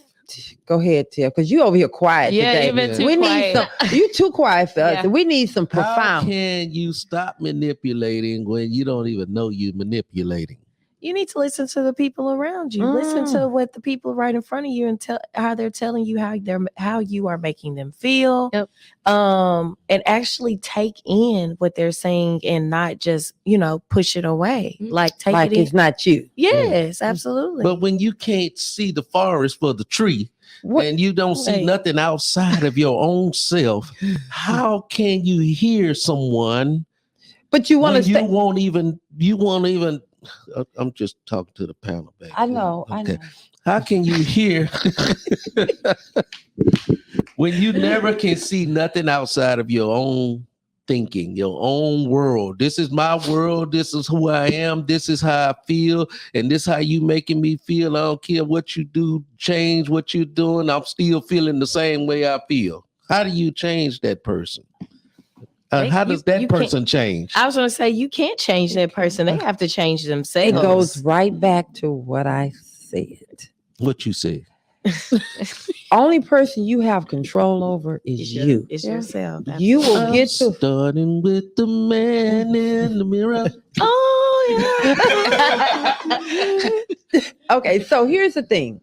go ahead, Tiff, because you over here quiet Yeah, today. you've been too we quiet. need some. You too quiet for us. Yeah. We need some How profound. can you stop manipulating when you don't even know you're manipulating? You need to listen to the people around you. Listen to what the people right in front of you and tell how they're telling you how you are making them feel. Yep. And actually take in what they're saying and not just, push it away. Like take Like it it's in. not you. Yes, absolutely. But when you can't see the forest for the tree, What? and you don't see Wait. nothing outside of your own self, how can you hear someone But you want when to you stay. won't even I'm just talking to the panel, baby. I know. Okay. How can you hear when you never can see nothing outside of your own thinking, your own world? This is my world. This is who I am. This is how I feel. And this how you making me feel. I don't care what you do, change what you're doing. I'm still feeling the same way I feel. How do you change that person? How does that you can't- person change? I was going to say, you can't change that person. They have to change themselves. It goes right back to what I said. What you say? Only person you have control over is you. It's yourself. You will get to. Starting with the man in the mirror. Oh, yeah. Okay, so here's the thing.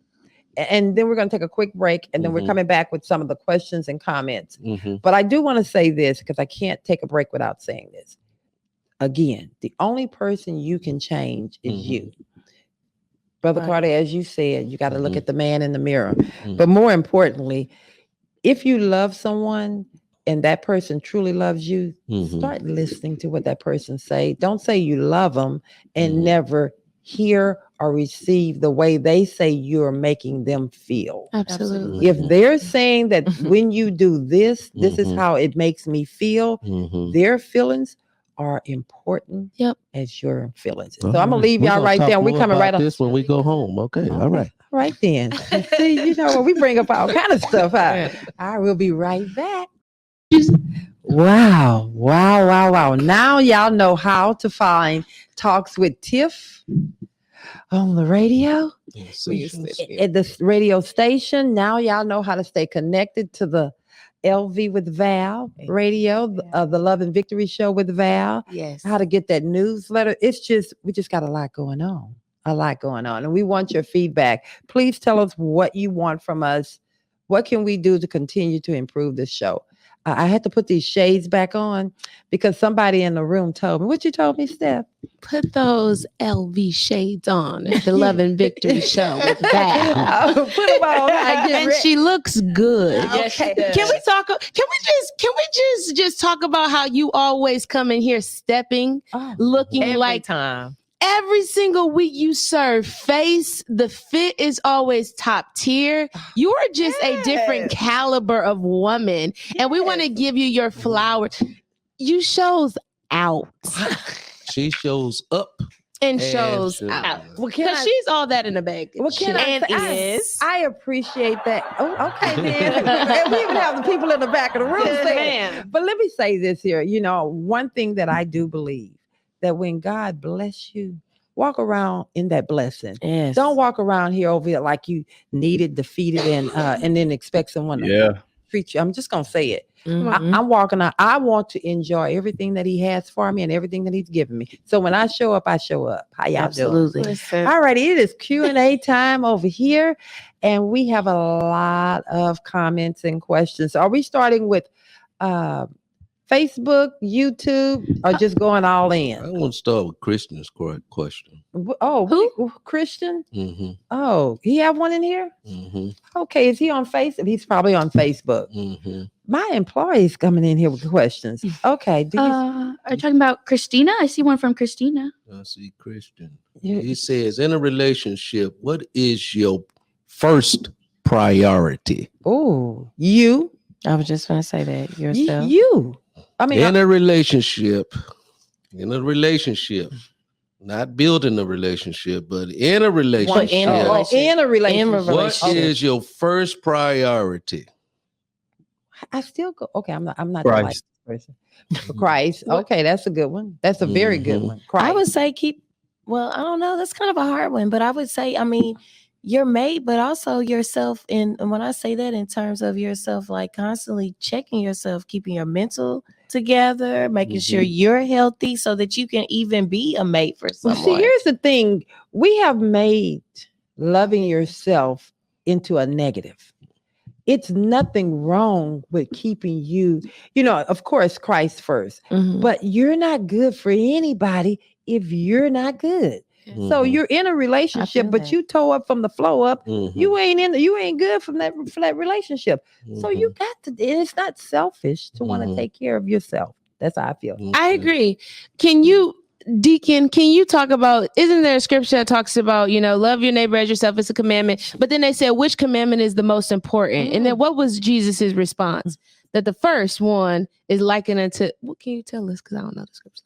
And then we're going to take a quick break, and then we're Mhm. coming back with some of the questions and comments. Mhm. But I do want to say this because I can't take a break without saying this. Again, the only person you can change is Mhm. you. Brother Right. Carter, as you said, you got to look Mhm. at the man in the mirror. Mhm. But more importantly, if you love someone and that person truly loves you, Mhm. start listening to what that person say. Don't say you love them and Mhm. never hear or receive the way they say you're making them feel. Absolutely. If they're saying that when you do this, this is Mhm. how it makes me feel, Mhm. their feelings are important Yep. as your feelings. All So I'm gonna right. leave We're y'all gonna right talk there. We're more coming about right up. this when we go home. Okay. All right. All right then. See, you know what? We bring up all kind of stuff out. I will be right back. Wow. Now y'all know how to find Talks with Tiff on the radio. At the radio station. Now y'all know how to stay connected to the LV with Val radio, the Love and Victory show with Val. Yes. How to get that newsletter. We just got a lot going on. And we want your feedback. Please tell us what you want from us. What can we do to continue to improve this show? I had to put these shades back on because somebody in the room told me. What you told me, Steph? Put those LV shades on at the Love and Victory show with Val. I'll put them on. I get And ready. she looks good. Yes, she does. Can we just talk about how you always come in here stepping, Oh, looking Every like time. every single week you serve face, the fit is always top tier. You are just a different Yes. caliber of woman, and we want to give you your flowers. You shows out She shows up. and And shows shows out. out. well, can Because I, she's all that in a bag. what can I And say? is. I appreciate that. Oh, okay, then. And we even have the people in the back of the room Yes, saying, ma'am. but let me say this here. One thing that I do believe that when God bless you, walk around in that blessing. Yes. Don't walk around here over here like you needed, defeated, and then expect someone to treat you. I'm just gonna say it. Mhm. I'm walking out. I want to enjoy everything that He has for me and everything that He's given me. So when I show up, I show up. How y'all doing? Absolutely. All righty, it is Q&A time over here, and we have a lot of comments and questions. Are we starting with Facebook, YouTube, or just going all I in? want to start with Christian's question. Oh, Christian? Mm-hmm. Oh, he have one in here? Mm-hmm. Okay, is he on Facebook? He's probably on Facebook. Mm-hmm. My employee's coming in here with questions. Okay, Are you talking about Christina? I see one from Christina. I see Christian. you, He says, in a relationship, what is your first priority? oh, you, I was just going to say that. Yourself. you. I mean, In a relationship, not building a relationship, but in a relationship. in a In a relationship. In a What relationship. is your first priority? I still go. Okay, I'm not the Christ. lightest person. For Christ. Okay, that's a good one. That's a very good Mhm. one. Christ. I would say well, I don't know. That's kind of a hard one, but I would say, I mean, your mate, but also yourself. And when I say that in terms of yourself, like constantly checking yourself, keeping your mental together, making sure you're healthy so that you can even be a mate for Well, someone. see, here's the thing. We have made loving yourself into a negative. It's nothing wrong with keeping you, of course, Christ first, Mhm. but you're not good for anybody if you're not good. So Mhm. you're in a relationship, feel but that. you toe up from the flow up. Mhm. You ain't good for that relationship. So you Mhm. got to, and it's not selfish to want to Mhm. take care of yourself. That's how I feel. I Okay. agree. Deacon, can you talk about, isn't there a scripture that talks about, love your neighbor as yourself as a commandment? But then they said, which commandment is the most important? And then what was Jesus's response? That the first one is likened unto, what can you tell us? Because I don't know the scripture.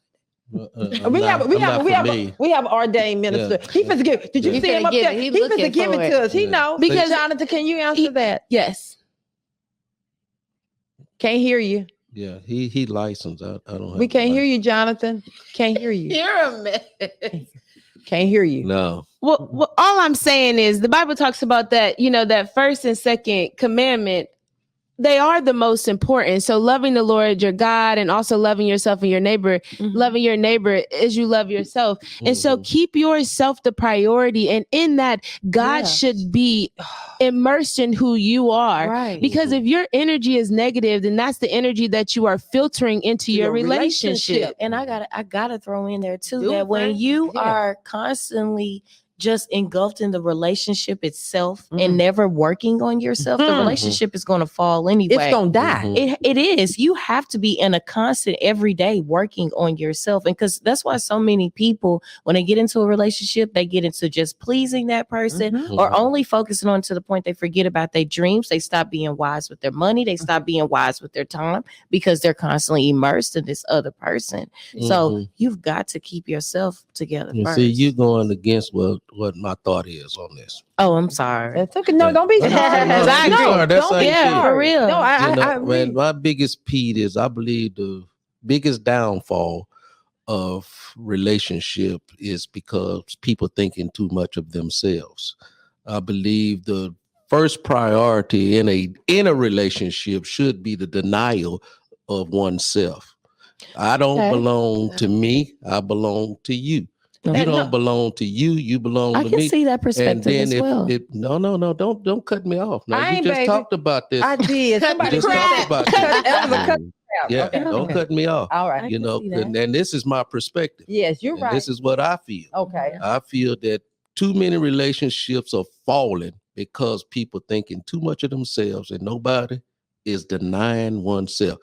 We have ordained minister. Yeah. He supposed to give. Did you He see him finna up give there? it. He He supposed to looking give for it it. to us. He Yeah. knows. Because- Jonathon, can you answer that? Yes. Can't hear you. Yeah, he licensed. I don't have. We can't hear you, Jonathon. Can't hear you. You're a mess. Can't hear you. No. Well, all I'm saying is the Bible talks about that, that first and second commandment, they are the most important. So loving the Lord, your God, and also loving yourself and your neighbor, loving your neighbor as you love yourself. And so keep yourself the priority. And in that, God should be immersed in who you are. Right. Because if your energy is negative, then that's the energy that you are filtering into your relationship. And I gotta throw in there too Do that it, when Frank. you Yeah. are constantly just engulfed in the relationship itself and never working on yourself, the relationship is going to fall anyway. It's gonna die. Mhm. It is. You have to be in a constant every day working on yourself. And because that's why so many people, when they get into a relationship, they get into just pleasing that person or only focusing on to the point they forget about their dreams. They stop being wise with their money. They stop being wise with their time because they're constantly immersed in this other person. So you've got to keep yourself together You first. see, you going against what my thought is on this. Oh, I'm sorry. That's okay. No, don't be sorry. No, I agree. sorry. That's don't how be you feel. sorry. For real. No, I Man, my biggest peed is I believe the biggest downfall of relationship is because people thinking too much of themselves. I believe the first priority in a relationship should be the denial of oneself. I don't belong to me. I belong to you. You don't belong to you. You belong I to can me. see that perspective as well. No, don't cut me off. Now I you ain't, just baby. talked about this. I did. You Somebody just talked about That was a cut. this. Yeah, Okay. don't cut me off. All right. I You can know, see that. and this is my perspective. Yes, you're And right. this is what I feel. Okay. I feel that too many relationships are falling because people thinking too much of themselves and nobody is denying oneself.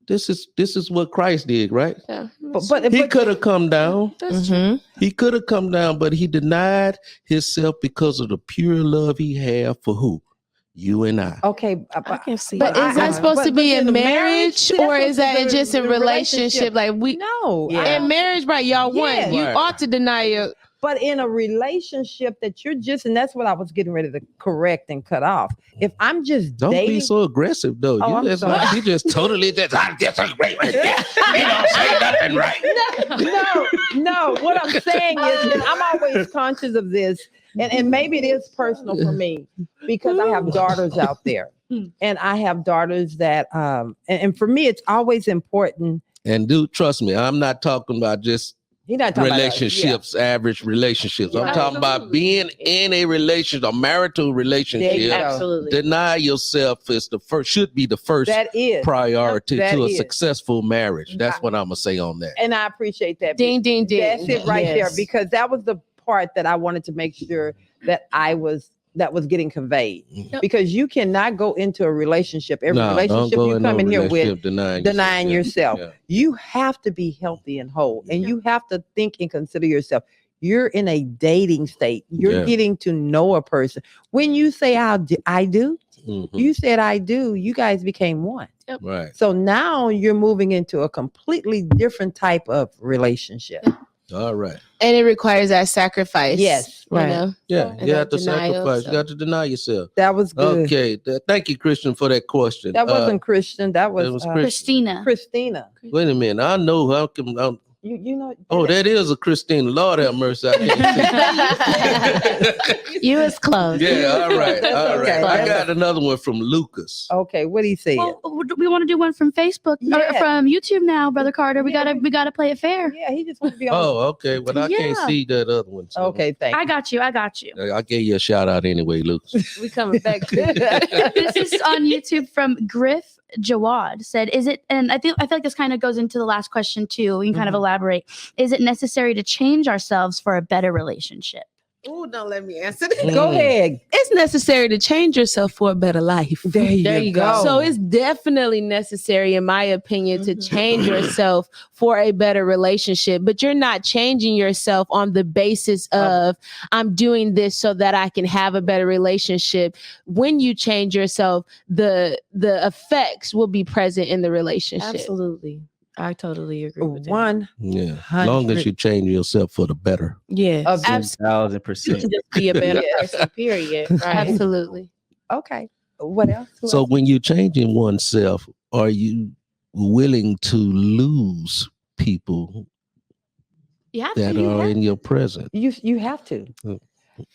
This is what Christ did, right? Yeah. But He could have come down. Mhm. He could have come down, but he denied himself because of the pure love he had for who? You and I. okay. I can see But that. is that supposed to be in marriage, see, or that's is that what just a the relationship? Like No. Yeah. in marriage, right? Y'all Yeah. one. You Right. ought to deny your. But in a relationship that you're just, and that's what I was getting ready to correct and cut off. If I'm just Don't dating, be so aggressive, though. Oh, I'm You just sorry. like you just totally just I disagree with you. You don't say nothing right. no. What I'm saying is, and I'm always conscious of this, and maybe it is personal for me because I have daughters out there, and I have daughters that, and for me, it's always important. And dude, trust me, I'm not talking about just You're not talking relationships, average relationships. I'm Right. talking about being in a relationship, a marital relationship. Absolutely. Deny yourself is should be the first That is, priority that to a is. successful marriage. That's what I'm gonna say on that. and I appreciate that. Ding, ding, ding. That's it right there, Yes. because that was the part that I wanted to make sure that that was getting conveyed. Yep. Because you cannot go into a relationship, every No, don't relationship go you in come no in here with, relationship denying yourself. Yeah. You have to be healthy and whole, and you have to think and consider yourself. You're in a dating state. You're Yeah. getting to know a person. When you say I do, Mhm. you said I do, you guys became one. Right. So now you're moving into a completely different type of relationship. All right. And it requires that sacrifice. Yes. You Right. know? Yeah, And you that have to denial, sacrifice. so- You got to deny yourself. That was good. Okay. Thank you, Christian, for that question. That wasn't Christian. That was, was Christina. Christina. Wait a minute. I know how come. You know. Oh, that is a Christina. Lord have mercy. I can't see. You was close. Yeah, all right. All right. Okay. I got another one from Lucas. Okay, what he said. Well, we want to do one from Facebook or Yeah. from YouTube now, Brother Carter. We Yeah. gotta play it fair. Yeah, he just wants to be on. Oh, okay. Well, I can't Yeah. see that other one. So Okay, thank I you. got you. I got you. I gave you a shout out anyway, Lucas. We coming back to This is on YouTube from Griff Jawad. Said, "Is it?" And I feel like this kind of goes into the last question too. We can kind of elaborate. Is it necessary to change ourselves for a better relationship? Oh, don't let me answer that. Go ahead. It's necessary to change yourself for a better life. There you go. So it's definitely necessary, in my opinion, to change yourself for a better relationship. But you're not changing yourself on the basis of I'm doing this so that I can have a better relationship. When you change yourself, the effects will be present in the relationship. Absolutely. I totally agree with that. One Yeah. As long as you change yourself for the better. Yes. of Absolutely. 1000%. Just be a better Yes. person, period. Right. Absolutely. okay. What else? Who So else? when you're changing oneself, are you willing to lose people You have that to. are in your present? you have to. Mm.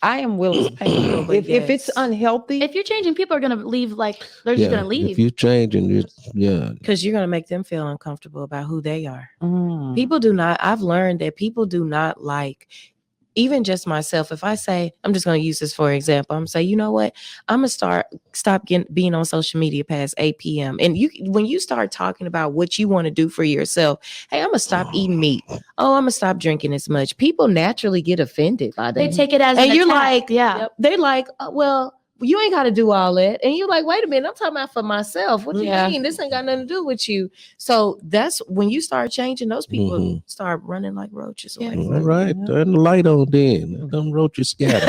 I am willing. If it's unhealthy, If you're changing, people are gonna leave. Like they're just gonna If leave. you're changing, yeah. Because you're going to make them feel uncomfortable about who they are. Mm. People do not, I've learned that people do not like, even just myself, if I say, I'm just going to use this for example, I'm going to say, you know what, I'm going to stop being on social media past 8 p.m. And when you start talking about what you want to do for yourself, hey, I'm going to stop eating meat. Oh, I'm going to stop drinking as much. People naturally get offended by that. They take it as and an you're attack. like, yeah. they're like, well, you ain't got to do all that. And you're like, wait a minute, I'm talking about for myself. What do you Yeah. mean? This ain't got nothing to do with you. So that's when you start changing, those people Mhm. start running like roaches away. All right. Turn the light on then. Let them roaches scatter.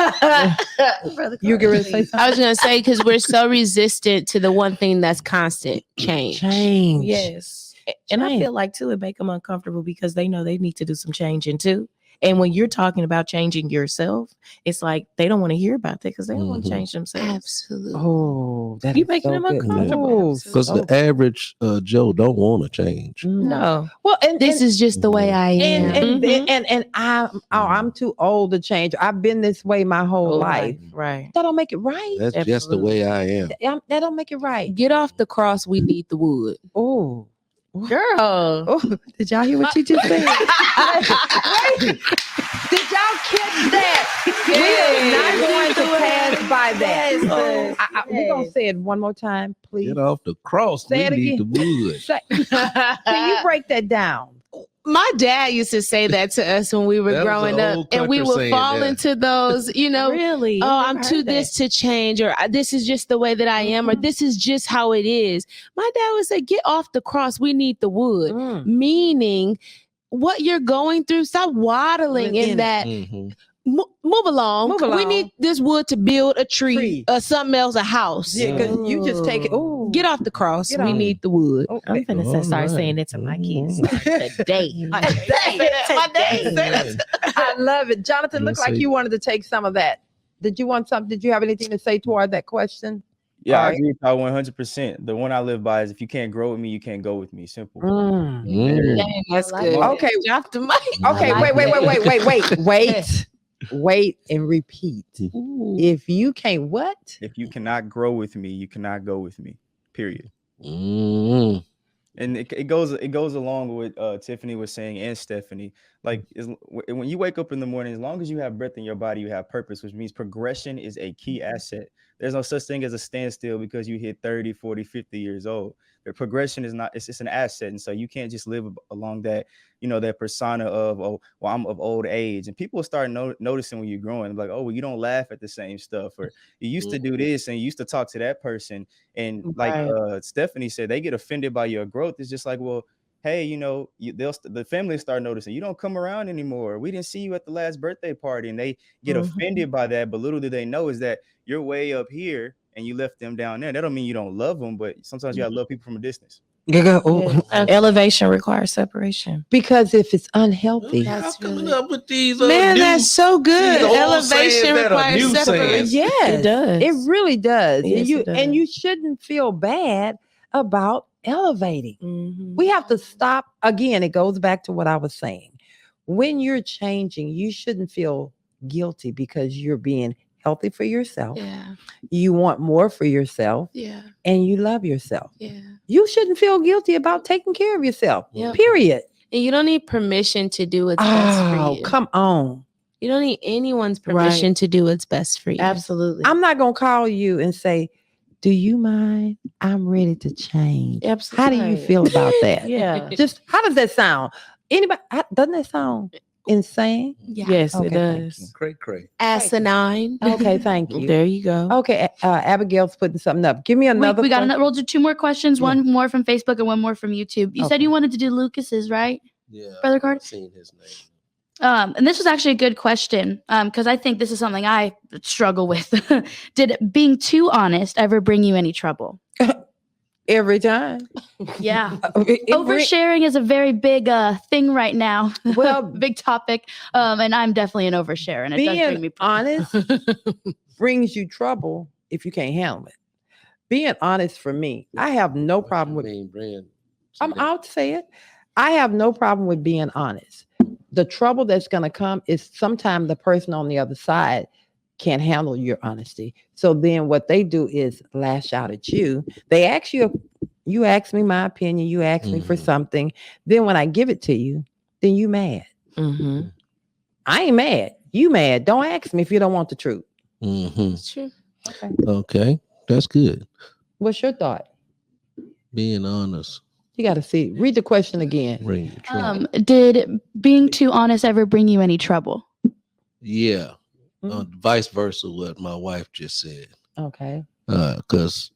Brother You Carter, get ready to say please. something? I was going to say, because we're so resistant to the one thing that's constant change. Change. Yes. And I feel like too, it make them uncomfortable because they know they need to do some changing too. And when you're talking about changing yourself, it's like they don't want to hear about that because they don't want to Mhm. change themselves. Absolutely. Oh, that You is making so them good. uncomfortable. Oh, Because so- the average Joe don't want to change. No. well, and This is just the way I am. and I'm too old to change. I've been this way my whole life. Right. That don't make it right. That's just the way I am. That don't make it right. Get off the cross. We need the wood. Oh, Girl. oh! Did y'all hear what you just said? Wait, did y'all catch that? We are not going to pass by that. Yes, We're gonna say it one more time, please. Get off the cross. Say We it need again. the wood. Can you break that down? My dad used to say that to us when we were That was growing an up, old and we country would saying fall that. into those, Really? oh, I've I'm never too heard this to change, or this is just the way that I am, or this is just how it is. My dad would say, get off the cross. We need the wood. Meaning what you're going through, stop waddling in that. Mhm. Move along. Move We along. need this wood to build a tree, Tree. or something else, a house. Yeah, because you just take it. Oh, Get off the cross. Get We off. need the wood. Oh, I'm finna All start right. saying it to my kids Mhm. today. My dad. I love it. Jonathan, Let's looked like see. you wanted to take some of that. Did you want something? Did you have anything to say toward that question? Yeah, I Alright. agree with y'all 100%. The one I live by is if you can't grow with me, you can't go with me. Simple. Mm. Dang, that's I like good. it. Okay. Drop the mic. Okay, I like wait and repeat. If you can't what? If you cannot grow with me, you cannot go with me. Period. Mm. And it goes along with Tiffany was saying and Stephanie. Like when you wake up in the morning, as long as you have breath in your body, you have purpose, which means progression is a key asset. There's no such thing as a standstill because you hit 30, 40, 50 years old. The progression is not, it's an asset. And so you can't just live along that, that persona of, oh, well, I'm of old age. And people start noticing when you're growing, like, oh, well, you don't laugh at the same stuff, or you used to do this and you used to talk to that person. And like Stephanie said, they get offended by your growth. It's just like, well, hey, the family start noticing you don't come around anymore. We didn't see you at the last birthday party, and they get offended by that. But little do they know is that you're way up here and you left them down there. That don't mean you don't love them, but sometimes you gotta love people from a distance. Elevation requires separation. Because if it's unhealthy, Y'all That's coming really- up with these Man, new, that's so good. these old Elevation sayings that are requires new separation. sayings. yes, It does. It really does. Yes, and you it does. and you shouldn't feel bad about elevating. Mhm. We have to stop. Again, it goes back to what I was saying. When you're changing, you shouldn't feel guilty because you're being healthy for yourself. Yeah, You want more for yourself yeah, and you love yourself. yeah. You shouldn't feel guilty about taking care of yourself. Yep. Period. And you don't need permission to do what's best for Oh, you. come on. You don't need anyone's permission to do what's best for you. Absolutely. I'm not going to call you and say, do you mind? I'm ready to change. Absolutely. How do you feel about that? Yeah. Just how does that sound? Anybody, doesn't that sound insane? Yeah. Yes, Okay, it thank does. Cray. Asinine. Okay, thank you. There you go. Okay, Abigail's putting something up. Give me another. We got question. another. We'll do 2 more questions. Yeah. One more from Facebook and one more from YouTube. You said Okay. you wanted to do Lucas's, right? Yeah, Brother Carter? I've seen his name. And this was actually a good question because I think this is something I struggle with. Did being too honest ever bring you any trouble? Every time. Yeah. It Oversharing is a very big thing right now. Well, big topic. And I'm definitely an oversharer. And it does bring me being honest brings you trouble if you can't handle it. Being honest for me, I have no problem with. Brand. I'll say it. I have no problem with being honest. The trouble that's going to come is sometimes the person on the other side can't handle your honesty. So then what they do is lash out at you. They ask you, you ask me my opinion, you ask me for Mhm. something. Then when I give it to you, then you mad. Mm-hmm. I ain't mad. You mad. Don't ask me if you don't want the truth. Mm-hmm. That's true. Okay. Okay, that's good. What's your thought? Being honest. You got to see. Read the question again. Bring the truth. Did being too honest ever bring you any trouble? Yeah. Mm. Vice versa, what my wife just said. Okay. Because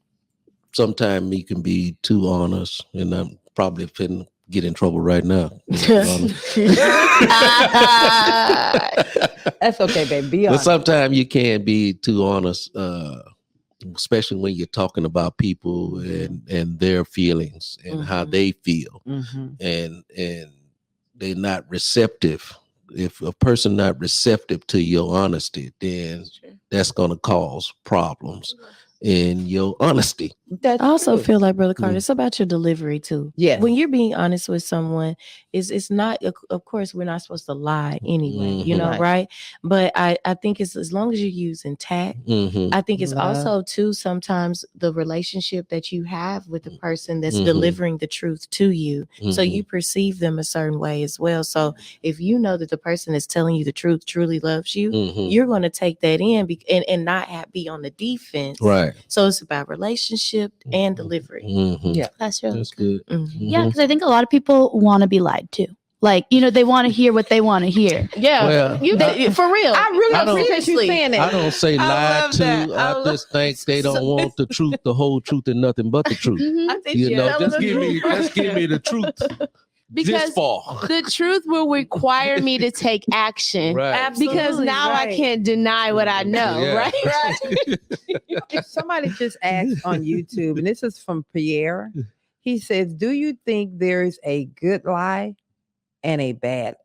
sometimes me can be too honest, and I'm probably finna get in trouble right now. That's okay, baby. Be But honest. sometimes you can't be too honest, especially when you're talking about people and their feelings and how Mhm. they feel, Mhm. and they're not receptive. If a person not receptive to your honesty, then that's going to cause problems in your honesty. That's I also true. feel like, Brother Carter, it's about your delivery too. Yes. When you're being honest with someone, it's not, of course, we're not supposed to lie anyway, you know, Right. right? But I think it's as long as you're using tact. Mm-hmm. I think it's Love. also too sometimes the relationship that you have with the person that's Mhm. delivering the truth to you. So Mhm. you perceive them a certain way as well. So if you know that the person is telling you the truth, truly loves you, Mhm. you're going to take that in and not be on the defense. Right. So it's about relationship and delivery. Mhm. Yeah. That's really That's good. good. Mhm. Yeah, because I think a lot of people want to be lied to. Like, they want to hear what they want to hear. Yeah, Well, for real. I really I don't- appreciate you saying I that. don't say I lie love to. that. I I just think they don't want the truth, the whole truth, and nothing but the truth. Mhm. I think You know, telling just the give me truth. the truth. Because This far. the truth will require me to take action. Right. Because Absolutely, now I right. can't deny what I know, Yeah. right? Somebody just asked on YouTube, and this is from Pierre. He says, "Do you think there is a good lie and a bad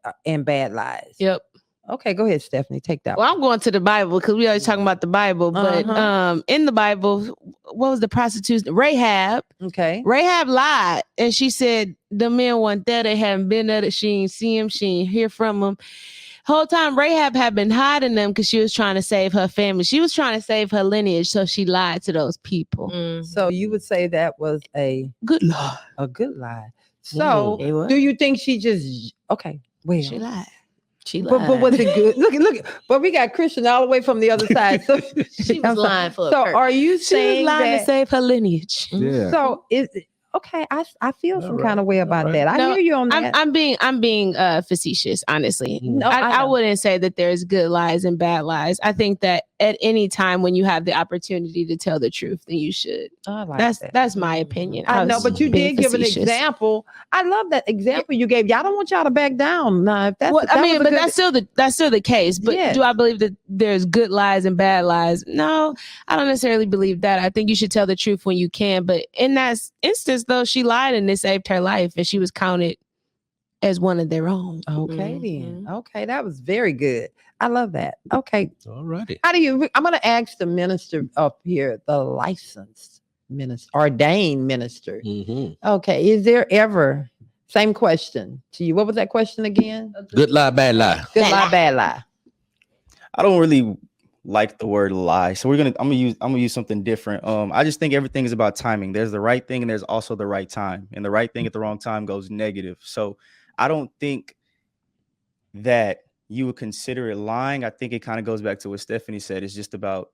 lies?" Yep. Okay, go ahead, Stephanie. Take that. Well, I'm going to the Bible because we always talking about the Bible. But Uh-huh. in the Bible, what was the prostitution? Rahab. one. Okay. Rahab lied, and she said the men weren't there. They hadn't been there. She ain't see him. She ain't hear from him. Whole time Rahab had been hiding them because she was trying to save her family. She was trying to save her lineage, so she lied to those people. Mhm. So you would say that was a Good Lord, good lie. So It was. do you think she just okay? Well, she lied. She but lied. was it good? Look. But we got Christian all the way from the other side. So She was I'm sorry. lying for a So purpose. are you She was saying lying to that? save her lineage. Yeah. So is okay? I feel some All kind of way about right. that. I No, hear you on that. I'm being facetious, honestly. No, I know. wouldn't say that there's good lies and bad lies. I think that at any time when you have the opportunity to tell the truth, then you should. I like That's that. that's my opinion. I know, was but you being did give an facetious. example. I love that example you gave. Y'all don't want y'all to back down. Nah, if that's Well, I that mean, was a but good- that's still the case. But Yes. do I believe that there's good lies and bad lies? No, I don't necessarily believe that. I think you should tell the truth when you can. But in that instance, as though she lied and it saved her life, and she was counted as one of their own. Okay, then. Okay, that was very good. I love that. Okay. All righty. How do you? I'm going to ask the minister up here, the licensed minister, ordained minister. Okay, is there ever, same question to you? What was that question again? Good lie, bad lie. Good lie, bad lie. I don't really like the word lie, so I'm gonna use something different. I just think everything is about timing. There's the right thing and there's also the right time, and the right thing at the wrong time goes negative. So I don't think that you would consider it lying. I think it kind of goes back to what Stephanie said. It's just about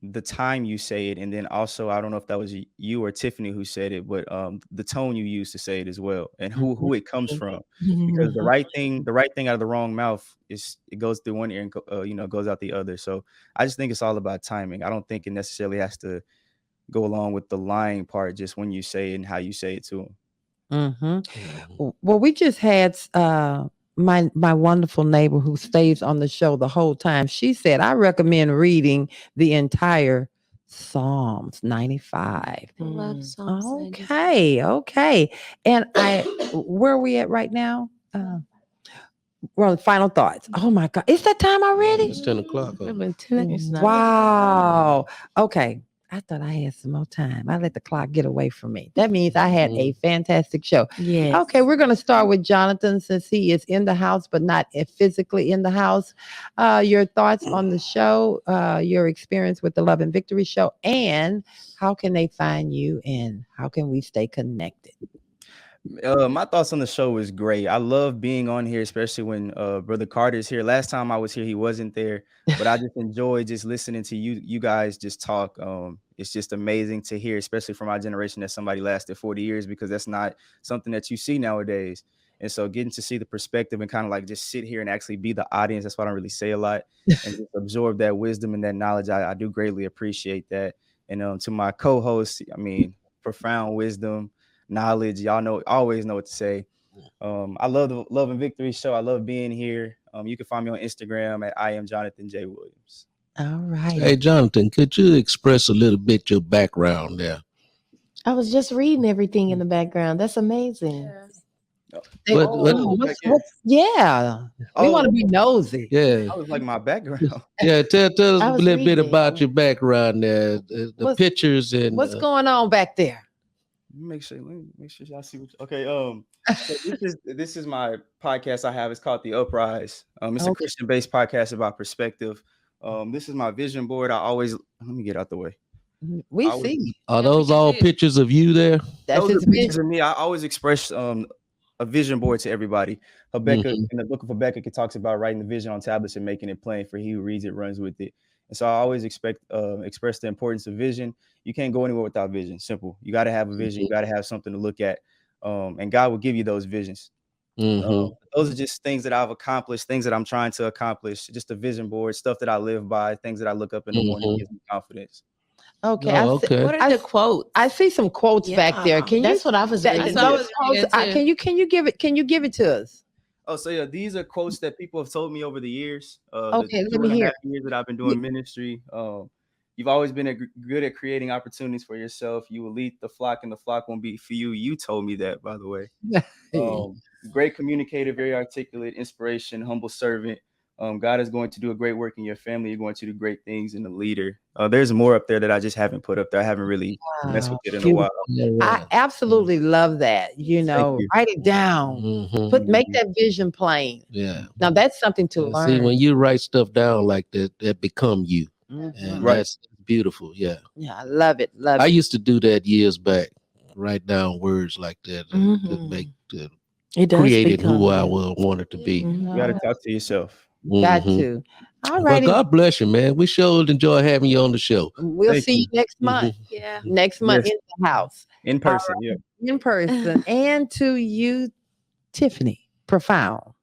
the time you say it, and then also I don't know if that was you or Tiffany who said it, but the tone you use to say it as well, and who it comes from. Because the right thing out of the wrong mouth it goes through one ear and goes out the other. So I just think it's all about timing. I don't think it necessarily has to go along with the lying part, just when you say it and how you say it to them. Well, we just had my wonderful neighbor who stays on the show the whole time. She said, I recommend reading the entire Psalms 95. I love Psalms 95. Okay. And where are we at right now? Well, final thoughts. Oh my God. It's that time already? It's 10 o'clock. Wow. Okay. I thought I had some more time. I let the clock get away from me. That means I had a fantastic show. Yes. Okay, we're going to start with Jonathyn, since he is in the house, but not physically in the house. Your thoughts on the show, your experience with the Love and Victory show, and how can they find you, and how can we stay connected? My thoughts on the show is great. I love being on here, especially when Brother Carter's here. Last time I was here, he wasn't there, but I just enjoy just listening to you guys just talk. It's just amazing to hear, especially from my generation, that somebody lasted 40 years, because that's not something that you see nowadays. And so getting to see the perspective and kind of like just sit here and actually be the audience, that's why I don't really say a lot, and just absorb that wisdom and that knowledge. I do greatly appreciate that. And to my co-hosts, I mean, profound wisdom, knowledge, y'all always know what to say. I love the Love and Victory show. I love being here. You can find me on Instagram at I am Jonathyn J. Williams. All right. Hey, Jonathyn, could you express a little bit your background there? I was just reading everything in the background. That's amazing. Yeah. We want to be nosy. Yeah. I was like, my background. Yeah, tell us a little bit reading. about your background there, the pictures and What's going on back there? Let me make sure y'all see okay. So this is my podcast I have. It's called The Uprise. It's a Christian-based podcast about perspective. This is my vision board. Let me get out the way. We see. Are those all pictures of you there? That's those his are pictures vision. of me. I always express a vision board to everybody. Habakkuk, in the book of Habakkuk, it talks about writing the vision on tablets and making it plain, for he who reads it runs with it. And so I always express the importance of vision. You can't go anywhere without vision. Simple. You got to have a vision. You got to have something to look at. And God will give you those visions. Those are just things that I've accomplished, things that I'm trying to accomplish, just a vision board, stuff that I live by, things that I look up in the morning, gives me confidence. Okay. What are the quotes? I see some quotes back there. That's what I was reading. Can you give it to us? Oh, so yeah, these are quotes that people have told me over the years. Okay, the let me hear. years that I've been doing ministry. You've always been good at creating opportunities for yourself. You will lead the flock, and the flock won't be for you. You told me that, by the way. Great communicator, very articulate, inspiration, humble servant. God is going to do a great work in your family. You're going to do great things in the leader. There's more up there that I just haven't put up there. I haven't really messed with it in a while. I absolutely love that. Write it down. Make that vision plain. Yeah. Now that's something to learn. See, when you write stuff down like that become you. And that's beautiful. Yeah. Yeah, I love it. I used to do that years back. Write down words like that to make created who I wanted to be. You got to talk to yourself. Got to. All right. Well, God bless you, man. We sure enjoy having you on the show. We'll see you next month. Yeah. Next month in the house. In person, yeah. In person. And to you, Tiffany, profound.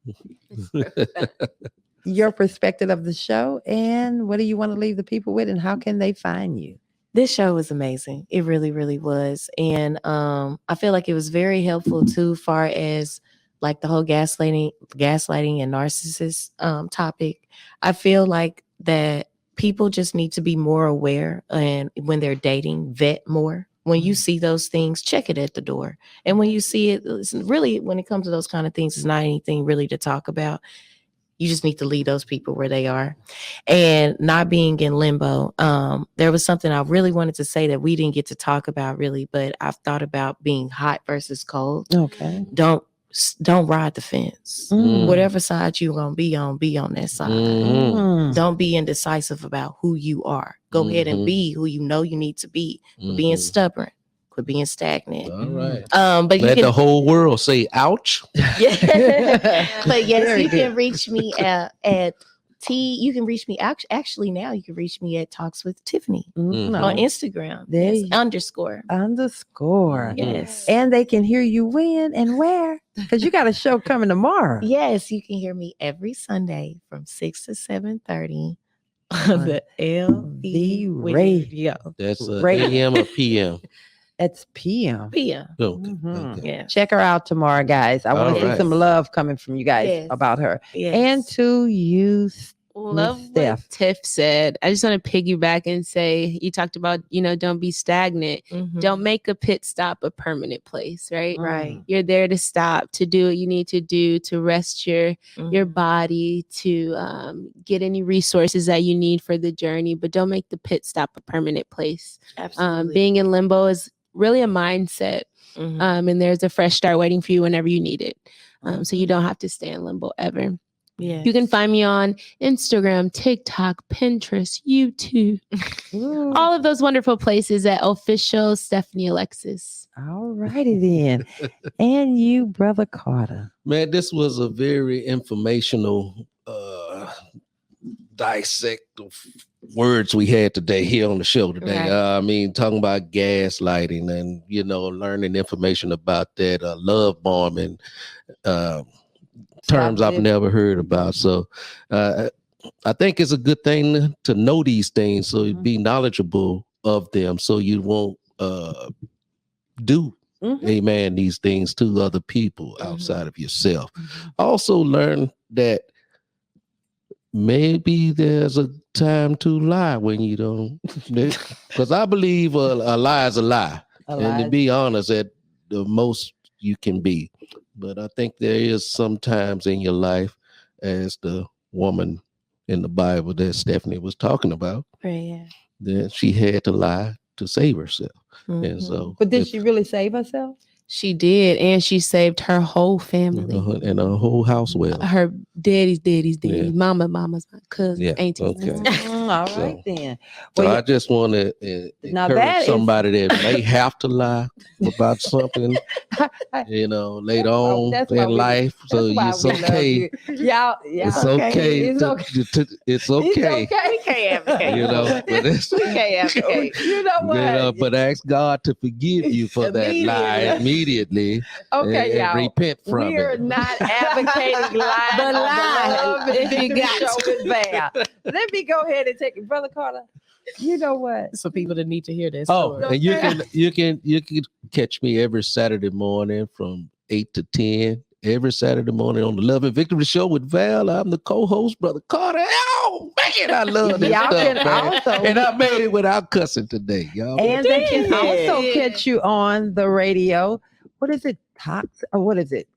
Your perspective of the show, and what do you want to leave the people with, and how can they find you? This show was amazing. It really, really was. And I feel like it was very helpful too, far as like the whole gaslighting and narcissist topic. I feel like that people just need to be more aware, and when they're dating, vet more when you see those things, check it at the door. And when you see it, listen, really, when it comes to those kind of things, it's not anything really to talk about. You just need to leave those people where they are. And not being in limbo, there was something I really wanted to say that we didn't get to talk about really, but I've thought about being hot versus cold. Okay. Don't ride the fence. Mm. Whatever side you're going to be on that side. Mm. Don't be indecisive about who you are. Go ahead and be who you know you need to be. Quit being stubborn. Quit being stagnant. All right. But Let the whole world say ouch. Yeah. But yes, Very you good. can reach me at you can reach me actually now you can reach me at Talks with Tiffany Mm. on Instagram. There Yes, you- _. Underscore. Yes. And they can hear you when and where? Because you got a show coming tomorrow. Yes, you can hear me every Sunday from 6 to 7:30 on the LV radio. That's Radio. AM or PM. It's PM. Yeah. Okay. Mhm. Okay. Yeah. Check her out tomorrow, guys. I want to All see right. some love coming from you guys Yes. about her. Yes. And to you, Love Steph. what Tiff said. I just want to piggyback and say, you talked about, don't be stagnant. Mhm. Don't make a pit stop a permanent place, right? Right. You're there to stop, to do what you need to do, to rest your Mhm. body, to get any resources that you need for the journey, but don't make the pit stop a permanent place. Absolutely. Being in limbo is really a mindset, Mhm. and there's a fresh start waiting for you whenever you need it. So you don't have to stay in limbo ever. Yeah. You can find me on Instagram, TikTok, Pinterest, YouTube, all of those wonderful places at official Stephanie Alexis. All righty then. And you, Brother Carter. Man, this was a very informational dissect of words we had today here on the show today. Right. I mean, talking about gaslighting and, learning information about that, love bombing, terms I've never heard about. So I think it's a good thing to know these things, so you be knowledgeable of them, so you won't do amen these things to other people outside of yourself. Also learn that maybe there's a time to lie when you don't, because I believe a lie is a lie, and to be honest, at the most you can be. But I think there is some times in your life, as the woman in the Bible that Stephanie was talking about, Yeah. that she had to lie to save herself. And so, But did she really save herself? She did, and she saved her whole family. and a whole house well. Her daddy's, Yeah. mama's, cousin, Yeah, aunties. okay. All So- right then. So Well, I just want to Now that encourage is- somebody that may have to lie about something, later on That's why in we- life. So that's why it's we love okay. you. Y'all, It's okay. It's to- okay. It's okay. We can't advocate. But it's, We can't advocate. You know what? but ask God to forgive you for that lie immediately. Okay, and y'all. repent from We are it. not advocating lying. But on the lie Love and if you Victory got show with Val. Let me go ahead and take it, Brother Carter. You know what? It's for people that need to hear this. Oh, story. and you can catch me every Saturday morning from 8 to 10. Every Saturday morning on the Love and Victory Show with Val. I'm the co-host, Brother Carter. Oh man, I love this Y'all stuff, can man. also, And I made it without cussing today, y'all. and they can did. also catch you on the radio. What is it? Talks or what is it?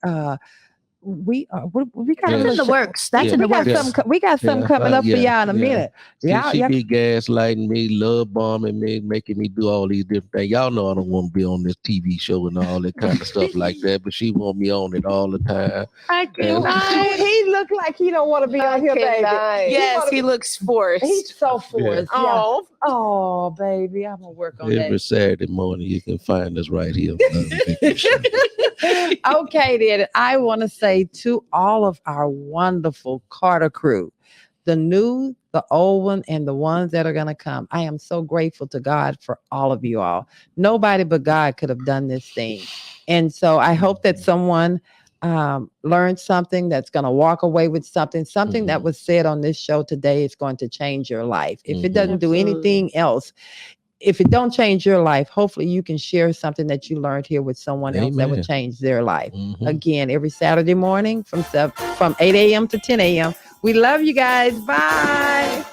We got Yeah. a That's in the show- works. That's Yeah. in the We got works. some. We got something Yeah, coming up for yeah, y'all in a yeah. minute. She Y'all, be gaslighting me, love bombing me, making me do all these different things. Y'all know I don't want to be on this TV show and all that kind of stuff like that, but she want me on it all the time. I cannot. he look like he don't want to be on here, baby. Yes, he looks forced. He's so forced. Yeah. Oh, Oh, baby, I'm gonna work on Every that. Saturday morning, you can find us right here. on Love and Victory Show. Okay, then I want to say to all of our wonderful Carter crew, the new, the old one, and the ones that are gonna come. I am so grateful to God for all of you all. Nobody but God could have done this thing, and so I hope that someone learned something, that's going to walk away with something that was said on this show today is going to change your life. If it doesn't do anything else, if it don't change your life, hopefully you can share something that you learned here with someone else that Amen. would change their life. Mhm. Again, every Saturday morning from 8 a.m. to 10 a.m. We love you guys. Bye.